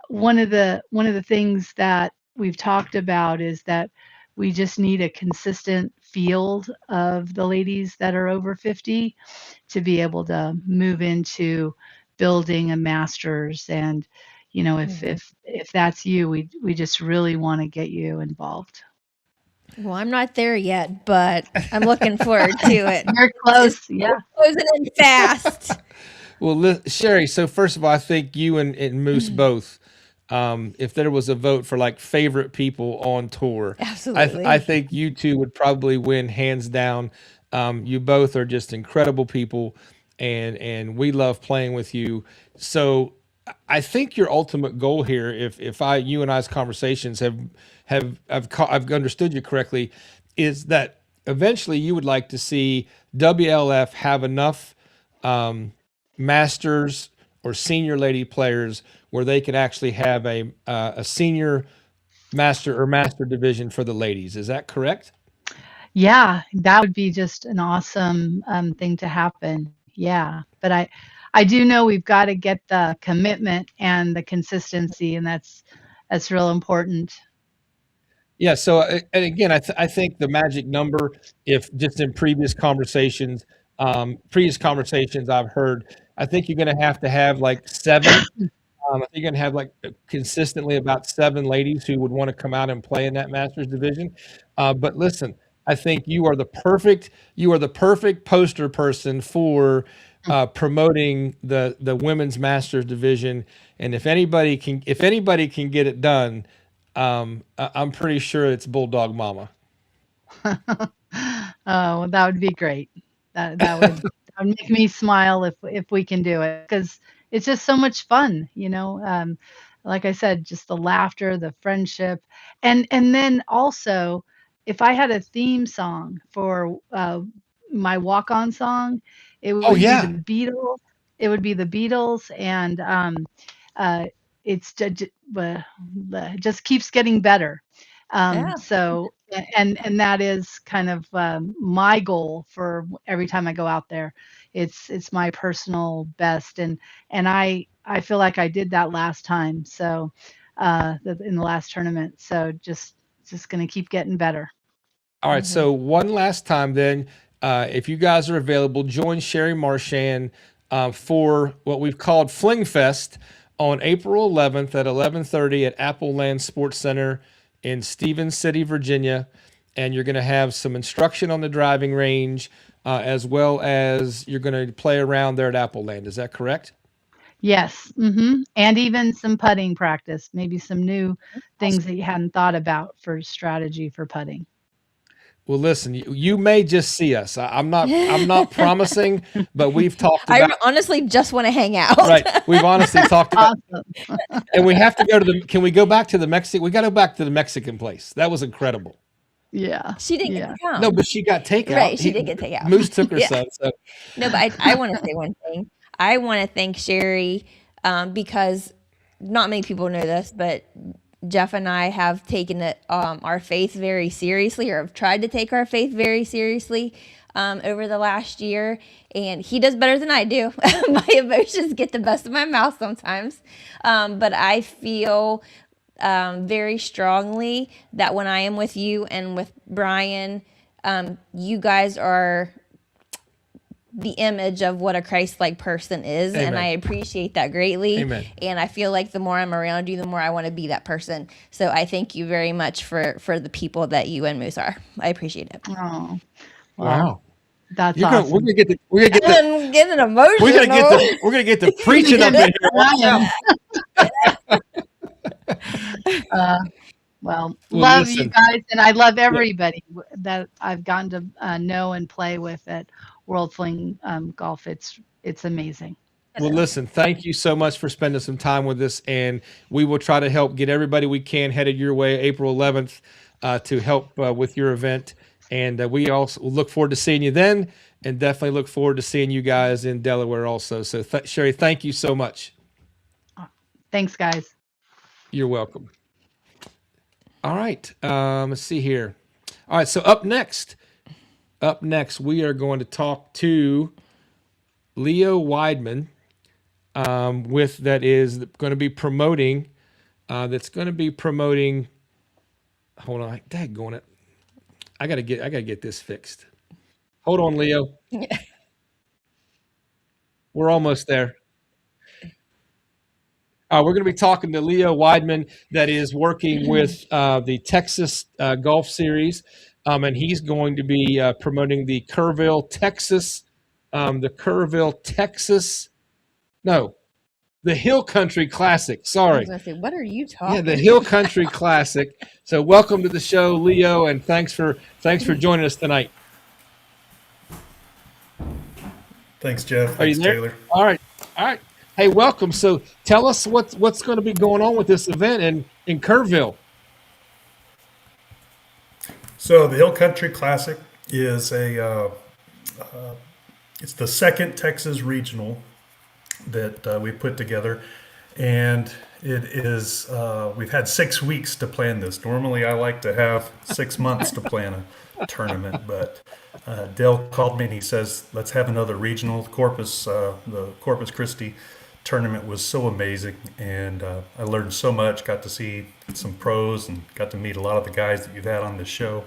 one of the things that we've talked about is that we just need a consistent field of the ladies that are over 50 to be able to move into building a master's. And if that's you, we just really want to get you involved. Well, I'm not there yet, but I'm looking forward to it. You're close. Yeah. Closing in fast. Well, Sherry, so first of all, I think you and Moose both, if there was a vote for like favorite people on tour, Absolutely. I think you two would probably win hands down. You both are just incredible people, and we love playing with you. So I think your ultimate goal here, if you and I's conversations I've understood you correctly, is that eventually you would like to see WLF have enough masters or senior lady players where they can actually have a senior master or master division for the ladies. Is that correct? Yeah, that would be just an awesome thing to happen. Yeah, but I do know we've got to get the commitment and the consistency, and that's real important. Yeah. So, and again, I think the magic number, if just in previous conversations I've heard, I think you're going to have like seven. I think you're going to have like consistently about seven ladies who would want to come out and play in that Masters division. But listen, I think you are the perfect poster person for promoting the women's Masters division. And if anybody can get it done, I'm pretty sure it's Bulldog Mama. Oh, well, that would be great. That would make me smile if we can do it, because it's just so much fun, like I said, just the laughter, the friendship, and then also, if I had a theme song for my walk-on song, it Oh would be the yeah. Beatles. It would be the Beatles, and uh, it's just keeps getting better. Yeah. So and that is kind of my goal for every time I go out there. It's my personal best, and I feel like I did that last time. So in the last tournament. So just going to keep getting better. All right, so one last time then, if you guys are available, join Sherry Marchand for what we've called Fling Fest on April 11th at 11:30 at Apple Land Sports Center in Stevens City, Virginia. And you're going to have some instruction on the driving range, as well as you're going to play around there at Apple Land. Is that correct? Yes, and even some putting practice, maybe some new things that you hadn't thought about for strategy for putting. Well, listen, you may just see us. I'm not promising, but we've talked I about honestly just want to hang out. right. We've honestly talked about, Awesome. and we have to go to the. Can we go back to the Mexican? We got to go back to the Mexican place. That was incredible. Yeah. She didn't get Yeah. to come. No, but she got takeout. Right, she did get takeout. Moose took her Yeah. son. So No, but I want to say one thing. I want to thank Sherry because not many people know this, but Jeff and I have taken our faith very seriously, or have tried to take our faith very seriously over the last year. And he does better than I do. My emotions get the best of my mouth sometimes. But I feel very strongly that when I am with you and with Brian, you guys are the image of what a Christ-like person is. Amen. And I appreciate that greatly. Amen. And I feel like the more I'm around you, the more I want to be that person. So I thank you very much for the people that you and Moose are. I appreciate it. Oh, wow. that's We're awesome. gonna get the. We're gonna get the. I'm getting emotional. We're gonna get the preaching up in here. Watch out. Well, Well, love you listen. guys, and I love everybody that I've gotten to know and play with at World Fling Golf. It's amazing. Well, listen, thank you so much for spending some time with us, and we will try to help get everybody we can headed your way April 11th to help with your event. And we also look forward to seeing you then, and definitely look forward to seeing you guys in Delaware also. So, Sherry, thank you so much. Thanks, guys. You're welcome. All right, let's see here. All right, so up next, we are going to talk to Leo Weidman, that is going to be promoting. Hold on, daggone it! I gotta get this fixed. Hold on, Leo. We're almost there. We're going to be talking to Leo Weidman, that is working with the Texas Golf Series, and he's going to be promoting the Kerrville, Texas, the Hill Country Classic. I Sorry, was going to say, what are you talking yeah, the Hill Country Classic. So, welcome to the show, Leo, and thanks for joining us tonight. Thanks, Jeff. Are you Thanks, there? Taylor. All right. Hey, welcome. So tell us what's going to be going on with this event in Kerrville. So the Hill Country Classic is it's the second Texas regional that we put together, and it is we've had 6 weeks to plan this. Normally, I like to have 6 months to plan a tournament, but Dale called me and he says, "Let's have another regional." The Corpus Christi tournament was so amazing, and I learned so much. Got to see some pros and got to meet a lot of the guys that you've had on this show.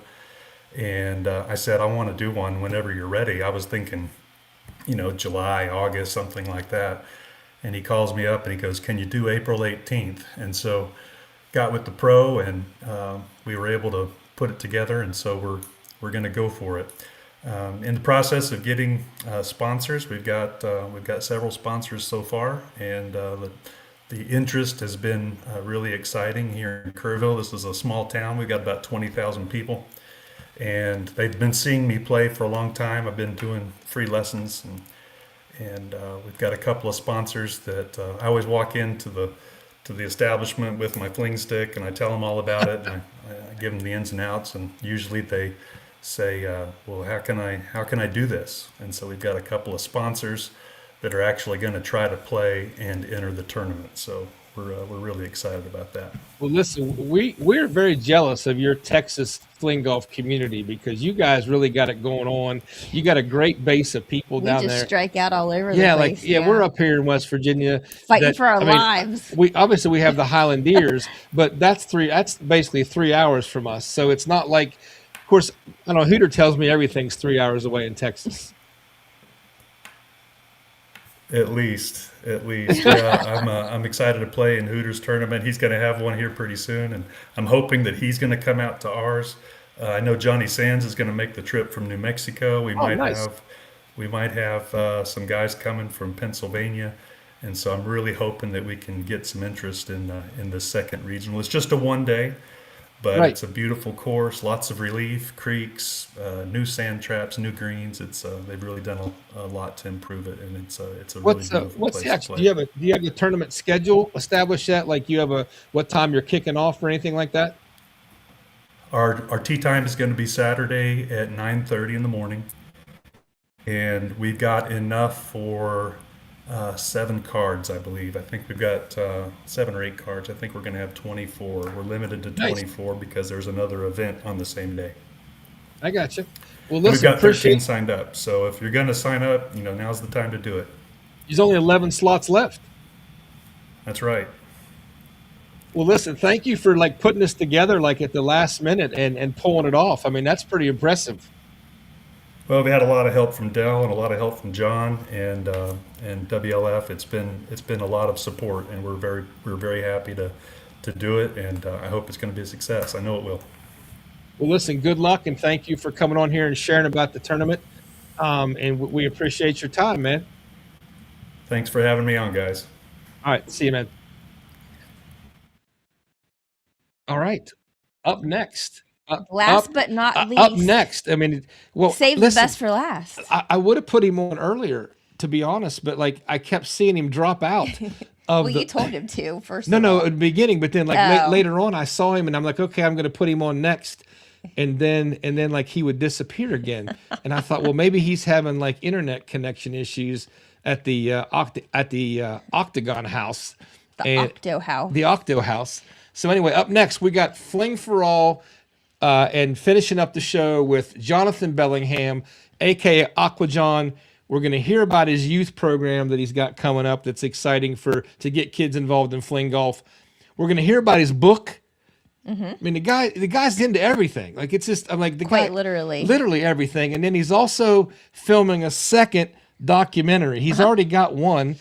And I said, "I want to do one whenever you're ready." I was thinking, July, August, something like that. And he calls me up and he goes, "Can you do April 18th?" And so got with the pro, and we were able to put it together. And so we're going to go for it. In the process of getting sponsors, we've got several sponsors so far, and the interest has been really exciting here in Kerrville. This is a small town. We've got about 20,000 people, and they've been seeing me play for a long time. I've been doing free lessons, and we've got a couple of sponsors that I always walk into the establishment with my fling stick, and I tell them all about it, and I give them the ins and outs, and usually they say, "Well, how can I do this?" And so we've got a couple of sponsors that are actually going to try to play and enter the tournament. So we're really excited about that. Well, listen, we're very jealous of your Texas fling golf community, because you guys really got it going on. You got a great base of people down We just there. strike out all over the Yeah, place. we're up here in West Virginia fighting for our lives. We have the Highlandeers, but that's basically 3 hours from us. So it's not like, of course, I don't know, Hooter tells me everything's 3 hours away in Texas. At least, yeah. I'm excited to play in Hooter's tournament. He's going to have one here pretty soon, and I'm hoping that he's going to come out to ours. I know Johnny Sands is going to make the trip from New Mexico. We might have some guys coming from Pennsylvania, and so I'm really hoping that we can get some interest in the second regional. It's just a 1 day. But Right. it's a beautiful course, lots of relief, creeks, new sand traps, new greens. It's they've really done a lot to improve it, and it's a really beautiful What's the place to actual? play. Do you have a tournament schedule established yet? Like, you have a what time you're kicking off or anything like that? Our tee time is going to be Saturday at 9:30 in the morning, and we've got enough for 7 cards, I believe. I think we've got 7 or 8 cards. I think we're going to have 24. We're limited to Nice. 24 because there's another event on the same day. I got you. Well, And we've listen, got 13 appreciate. signed up. So if you're going to sign up, now's the time to do it. There's only 11 slots left. That's right. Well, listen, thank you for like putting this together like at the last minute and pulling it off. I mean, that's pretty impressive. Well, we had a lot of help from Dell and a lot of help from John and WLF. It's been a lot of support, and we're very happy to do it. And I hope it's going to be a success. I know it will. Well, listen, good luck, and thank you for coming on here and sharing about the tournament. And we appreciate your time, man. Thanks for having me on, guys. All right, see you, man. All right, up next. Last but not least. Up next. I mean, well, Save listen, the best for last. I would have put him on earlier, to be honest, but like I kept seeing him drop out. Well, you told him to first. No, of all. at the beginning, but then like Oh. later on, I saw him and I'm like, okay, I'm going to put him on next, and then like he would disappear again, and I thought, well, maybe he's having like internet connection issues at the Octagon House, The Octo House. the Octo House. So anyway, up next we got Fling for All, and finishing up the show with Jonathan Bellingham, aka Aqua John. We're going to hear about his youth program that he's got coming up that's exciting to get kids involved in fling golf. We're going to hear about his book. I mean, the guy's into everything. Like, it's just, I'm like, the Quite guy, literally. literally everything. And then he's also filming a second documentary. He's already got one,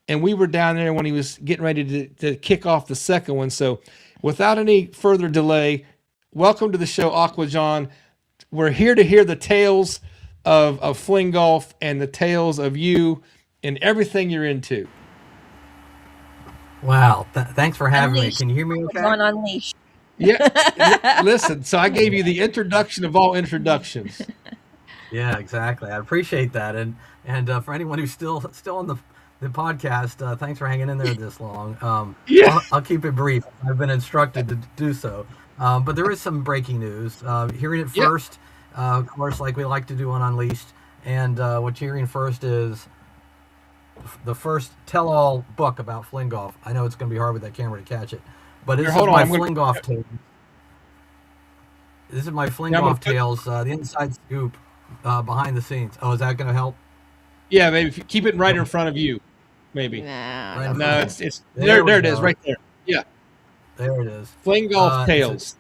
and we were down there when he was getting ready to kick off the second one. So without any further delay, welcome to the show, Aqua John. We're here to hear the tales of fling golf and the tales of you and everything you're into. Wow. Thanks for having Unleashed. me. Can you hear me okay? On Unleashed. Yeah. Listen, so I gave you the introduction of all introductions. Yeah, exactly. I appreciate that. And for anyone who's still on the podcast, thanks for hanging in there this long. Yeah. I'll keep it brief. I've been instructed to do so. But there is some breaking news. Hearing it Yeah. first, of course, like we like to do on Unleashed. And what you're hearing first is the first tell-all book about fling golf. I know it's going to be hard with that camera to catch it, but this Here, is hold on, my I'm gonna- fling golf tales. This is my fling Yeah, I'm golf gonna put- tales, the inside scoop behind the scenes. Oh, is that going to help? Yeah, maybe if you keep it right in front of you, maybe. Nah. Right in No, front. it's There there we it is, go. right there. Yeah, There it is. fling golf It's tales.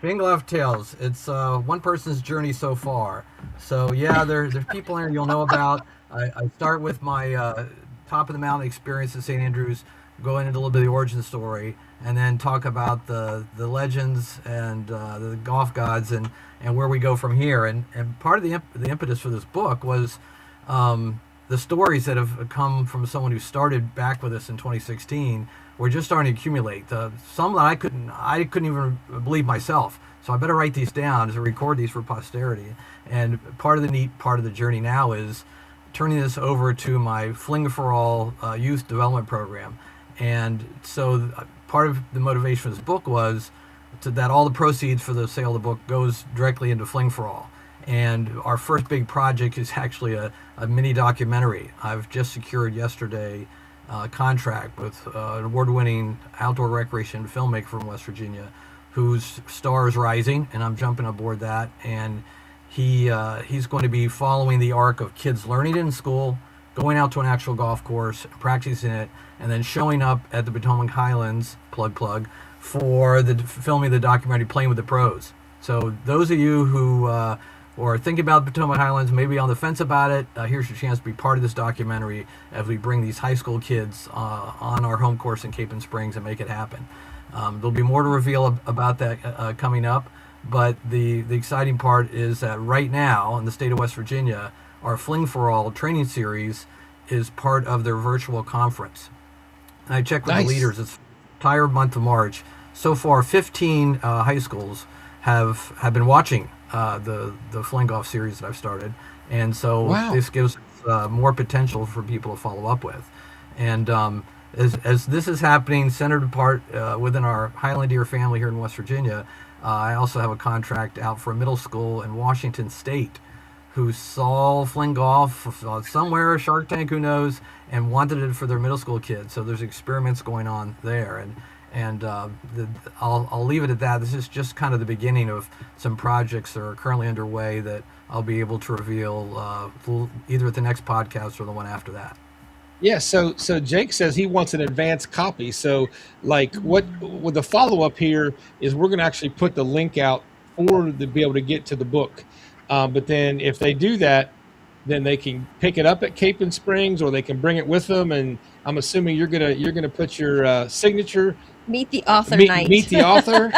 Fling golf tales. It's one person's journey so far. So yeah, there's people in here you'll know about. I start with my top of the mountain experience at St. Andrews, go into a little bit of the origin story, and then talk about the legends and the golf gods and where we go from here. And part of the impetus for this book was the stories that have come from someone who started back with us in 2016. We're just starting to accumulate. Some that I couldn't even believe myself. So I better write these down to record these for posterity. And part of the neat part of the journey now is turning this over to my Fling for All youth development program. And so part of the motivation for this book was that all the proceeds for the sale of the book goes directly into Fling for All. And our first big project is actually a mini documentary. I've just secured yesterday contract with an award-winning outdoor recreation filmmaker from West Virginia whose star is rising, and I'm jumping aboard that. And he's going to be following the arc of kids learning in school, going out to an actual golf course, practicing it, and then showing up at the Potomac Highlands, plug, for the filming the documentary Playing with the Pros. So those of you who are thinking about the Potomac Highlands, maybe on the fence about it, here's your chance to be part of this documentary as we bring these high school kids on our home course in Capon Springs and make it happen. There'll be more to reveal about that coming up, but the exciting part is that right now in the state of West Virginia, our Fling for All training series is part of their virtual conference. And I checked with Nice. the leaders. It's the entire month of March. so far 15 high schools have been watching the Fling Golf series that I've started, and so this gives more potential for people to follow up with. And as this is happening, centered apart within our Highland Deer family here in West Virginia, I also have a contract out for a middle school in Washington State who saw Fling Golf somewhere, Shark Tank, who knows, and wanted it for their middle school kids. So there's experiments going on there, and I'll leave it at that. This is just kind of the beginning of some projects that are currently underway that I'll be able to reveal either at the next podcast or the one after that. Yeah, so Jake says he wants an advanced copy. So, like, what with the follow up here is we're going to actually put the link out for to be able to get to the book. But then if they do that, then they can pick it up at Cape and Springs, or they can bring it with them. And I'm assuming you're gonna put your signature. Meet the author night. Meet the author.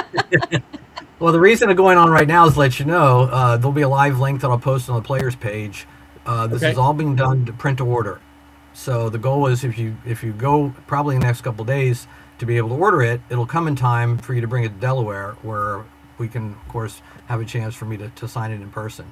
Well, the reason it's going on right now is to let you know there'll be a live link that I'll post on the players page. This is all being done to print to order. So the goal is if you go probably in the next couple of days to be able to order it, it'll come in time for you to bring it to Delaware, where we can, of course, have a chance for me to sign it in person.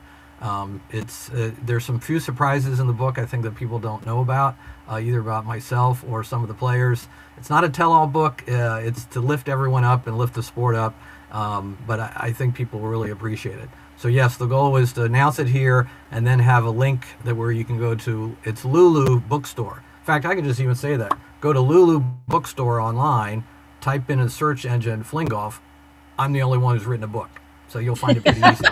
There's some few surprises in the book I think that people don't know about, either about myself or some of the players. It's not a tell-all book. It's to lift everyone up and lift the sport up, but I think people will really appreciate it. So yes, the goal is to announce it here and then have a link where you can go to, it's Lulu Bookstore. In fact, I could just even say that. Go to Lulu Bookstore online, type in a search engine Fling Golf. I'm the only one who's written a book, so you'll find it pretty easy.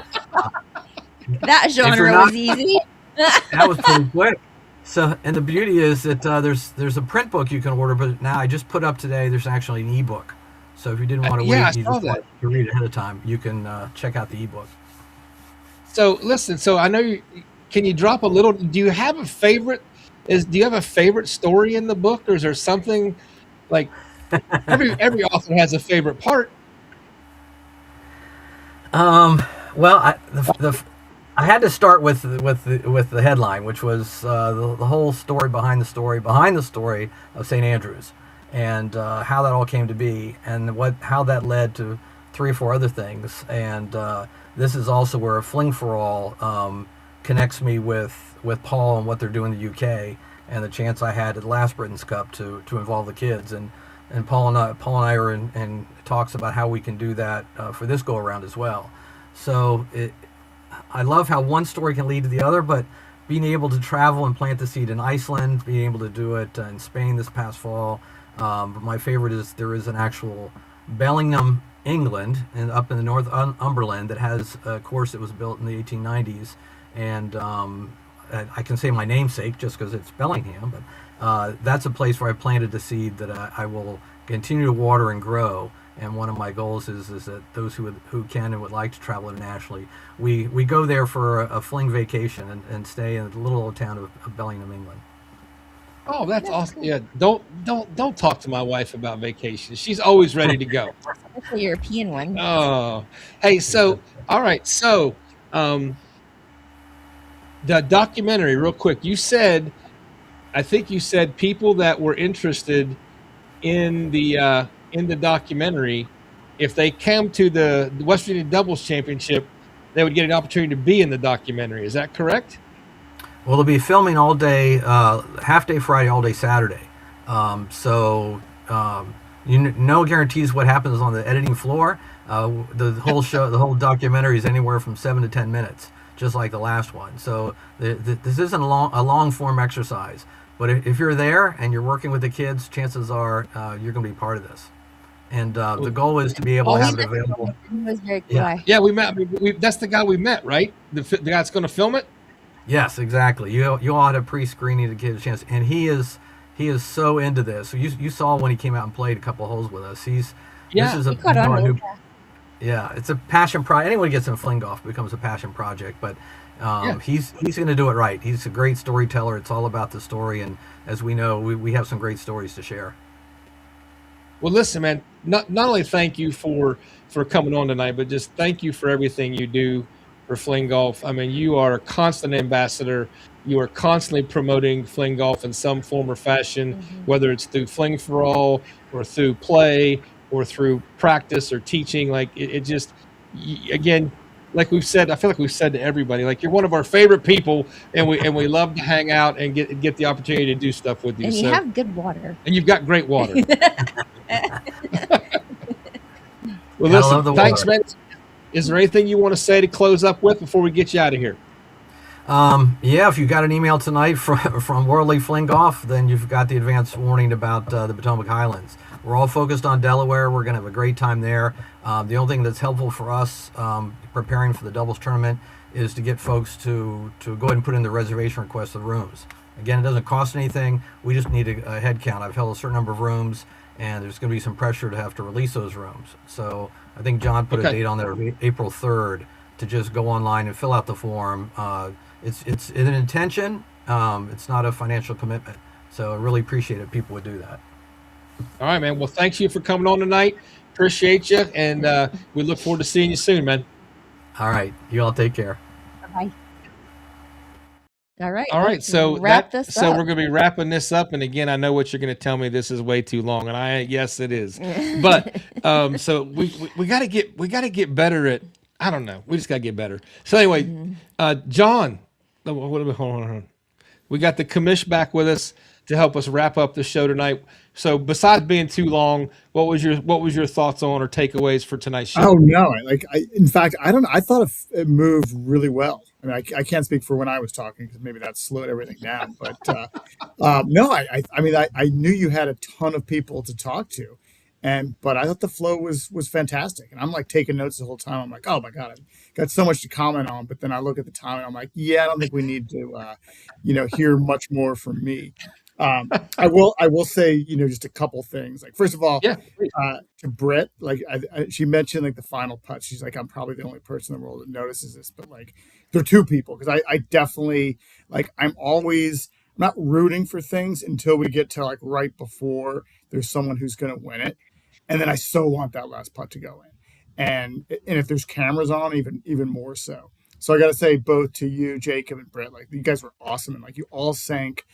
That genre was easy. That was pretty quick. So, and the beauty is that there's a print book you can order, but now I just put up today, there's actually an ebook. So if you didn't want to wait, you just want to read ahead of time, you can check out the ebook. So listen, so I know can you drop a little, do you have a favorite story in the book, or is there something like every author has a favorite part? Well, I had to start with the headline, which was the whole story behind the story of St. Andrews, and how that all came to be, and how that led to 3 or 4 other things. And this is also where Fling for All connects me with Paul and what they're doing in the UK, and the chance I had at the last Britain's Cup to involve the kids. And Paul and I are in talks about how we can do that for this go around as well. So I love how one story can lead to the other, but being able to travel and plant the seed in Iceland, being able to do it in Spain this past fall. But my favorite is there is an actual Bellingham, England, and up in the Northumberland that has a course that was built in the 1890s, and I can say my namesake just because it's Bellingham, but that's a place where I planted the seed that I will continue to water and grow. And one of my goals is that those who can and would like to travel internationally, we go there for a Fling vacation and stay in the little old town of Bellingham, England. Oh, that's awesome! Yeah, don't talk to my wife about vacations. She's always ready to go. That's a European one. Oh, hey, so all right, so the documentary, real quick. I think you said people that were interested in the documentary, if they come to the West Virginia Doubles Championship, they would get an opportunity to be in the documentary. Is that correct? Well, they'll be filming all day, half day Friday, all day Saturday. So no guarantees what happens on the editing floor. The whole show, the whole documentary is anywhere from 7 to 10 minutes, just like the last one. So this isn't a long form exercise. But if you're there and you're working with the kids, chances are you're going to be part of this. And the goal is to be able to have it available. Yeah, we met. That's the guy we met, right? The guy that's going to film it. Yes, exactly. You all had a pre-screening to give a chance, and he is so into this. So you saw when he came out and played a couple holes with us. This is it's a passion project. Anyone who gets in Fling Golf becomes a passion project, but he's going to do it right. He's a great storyteller. It's all about the story, and as we know, we have some great stories to share. Well, listen, man. Not only thank you for coming on tonight, but just thank you for everything you do for Fling Golf. I mean, you are a constant ambassador. You are constantly promoting Fling Golf in some form or fashion, whether it's through Fling for All or through play or through practice or teaching. Like it just, again, like we've said, I feel like we've said to everybody, like you're one of our favorite people, and we love to hang out and get the opportunity to do stuff with you. And you So, have good water. and you've got great water. Well, Gotta listen, love the thanks, water. man. Is there anything you want to say to close up with before we get you out of here? Yeah, if you got an email tonight from Worldly Fling Golf, then you've got the advance warning about the Potomac Highlands. We're all focused on Delaware. We're going to have a great time there. The only thing that's helpful for us preparing for the doubles tournament is to get folks to go ahead and put in the reservation request for the rooms. Again, it doesn't cost anything. We just need a head count. I've held a certain number of rooms, and there's going to be some pressure to have to release those rooms. So I think John put a date on there, April 3rd, to just go online and fill out the form. It's an intention. It's not a financial commitment. So I really appreciate it. People would do that. All right, man. Well, thank you for coming on tonight. Appreciate you, and we look forward to seeing you soon, man. All right. You all take care. Bye. All right. All right. So wrap this up. we're going to be wrapping this up. And again, I know what you're going to tell me. This is way too long, and yes, it is. But so we got to get better at. I don't know. We just got to get better. So anyway, John, hold on. We got the commish back with us to help us wrap up the show tonight. So besides being too long, what was your thoughts on or takeaways for tonight's show? Oh no! In fact, I don't know. I thought it moved really well. I mean, I can't speak for when I was talking because maybe that slowed everything down. But no, I mean, I knew you had a ton of people to talk to, but I thought the flow was fantastic. And I'm like taking notes the whole time. I'm like, oh my god, I've got so much to comment on. But then I look at the time and I'm like, yeah, I don't think we need to, hear much more from me. I will say, just a couple things. Like, first of all, to Britt, like she mentioned, like the final putt. She's like, I'm probably the only person in the world that notices this, but like, there are two people because I definitely I'm not rooting for things until we get to like right before there's someone who's going to win it, and then I so want that last putt to go in, and if there's cameras on, even more so. So I got to say both to you, Jacob and Britt, like you guys were awesome, and like you all sank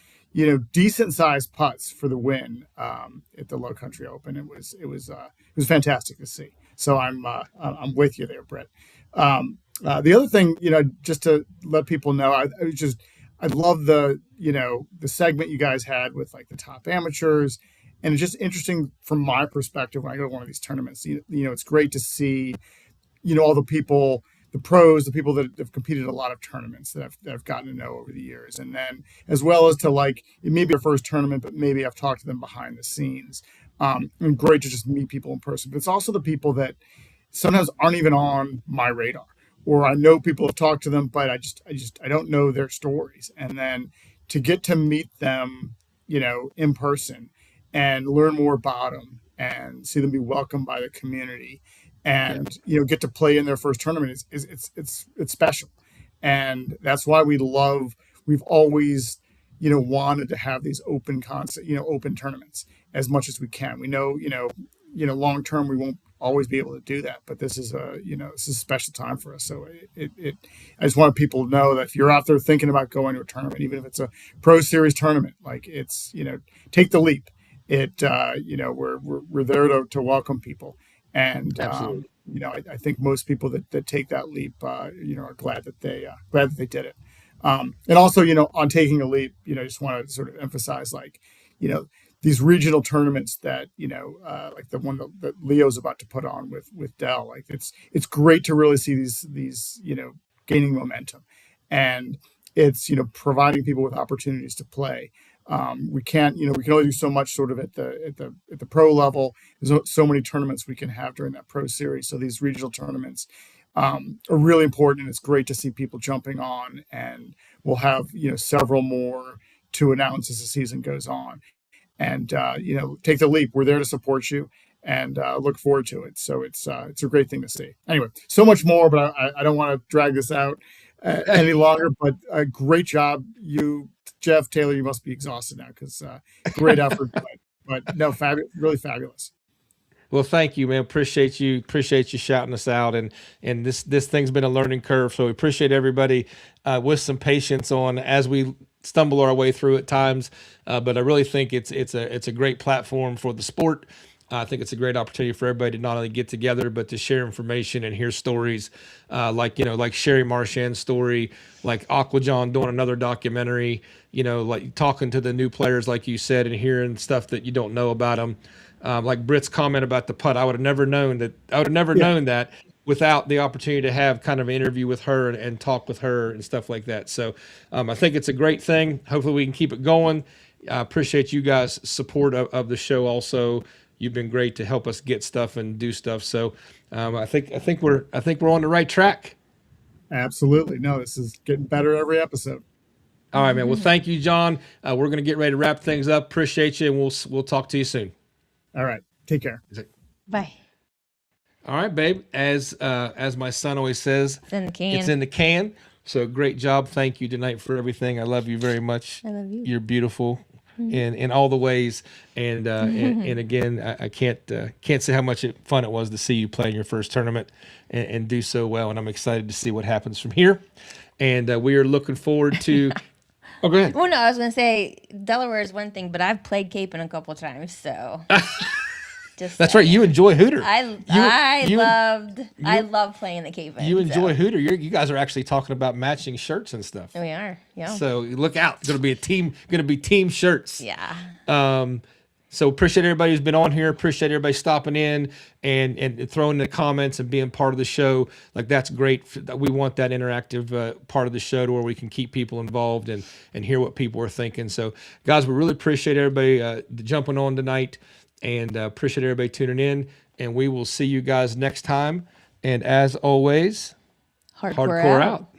decent sized putts for the win at the Low Country Open. It was fantastic to see. So I'm with you there, Brett. The other thing, just to let people know, I love the segment you guys had with like the top amateurs, and it's just interesting from my perspective when I go to one of these tournaments. It's great to see all the people, the pros, the people that have competed in a lot of tournaments that I've gotten to know over the years. And then as well as to like, it may be your first tournament, but maybe I've talked to them behind the scenes. And great to just meet people in person. But it's also the people that sometimes aren't even on my radar, or I know people have talked to them, but I don't know their stories. And then to get to meet them, in person and learn more about them and see them be welcomed by the community and get to play in their first tournament it's special. And that's why we've always wanted to have these open open tournaments as much as we can. We know long term we won't always be able to do that, but this is a special time for us. So I just want people to know that if you're out there thinking about going to a tournament, even if it's a Pro Series tournament, like it's take the leap. We're there to welcome people. And I think most people that take that leap, are glad that they did it. And also, on taking a leap, just want to sort of emphasize, these regional tournaments that like the one that Leo's about to put on with Dell. Like it's great to really see these gaining momentum, and it's providing people with opportunities to play. We can only do so much sort of at the pro level. There's so many tournaments we can have during that Pro Series. So these regional tournaments are really important, and it's great to see people jumping on. And we'll have several more to announce as the season goes on. And take the leap. We're there to support you, and look forward to it. So it's a great thing to see. Anyway, so much more, but I don't want to drag this out any longer. But a great job, you. Jeff, Taylor, you must be exhausted now because great effort, but no, really fabulous. Well, thank you, man. Appreciate you shouting us out, and this thing's been a learning curve. So we appreciate everybody with some patience on as we stumble our way through at times. But I really think it's a great platform for the sport. I think it's a great opportunity for everybody to not only get together, but to share information and hear stories, like Sherry Marchand's story, like Aquajon doing another documentary, like talking to the new players, like you said, and hearing stuff that you don't know about them. Like Britt's comment about the putt, I would have never known that. I would have never known that without the opportunity to have kind of an interview with her and talk with her and stuff like that. So I think it's a great thing. Hopefully we can keep it going. I appreciate you guys' support of the show also. You've been great to help us get stuff and do stuff. So I think we're on the right track. Absolutely. No, this is getting better every episode. All right, man. Well, thank you, John. We're going to get ready to wrap things up. Appreciate you, and we'll talk to you soon. All right. Take care. Bye. All right, babe. As my son always says, It's in the can. It's in the can. So great job. Thank you tonight for everything. I love you very much. I love you. You're beautiful in all the ways. And again, I can't say how much fun it was to see you play in your first tournament and do so well. And I'm excited to see what happens from here. And we are looking forward to. Oh, go ahead. Well, no, I was gonna say Delaware is one thing, but I've played Capon a couple times, so. That's right. You enjoy Hooter. I love playing the Capon. You enjoy Hooter. You guys are actually talking about matching shirts and stuff. We are. Yeah. So look out. It's going to be team shirts. Yeah. So appreciate everybody who's been on here. Appreciate everybody stopping in and throwing in the comments and being part of the show. Like, that's great. We want that interactive part of the show to where we can keep people involved and hear what people are thinking. So guys, we really appreciate everybody jumping on tonight. And appreciate everybody tuning in. And we will see you guys next time. And as always, hardcore out.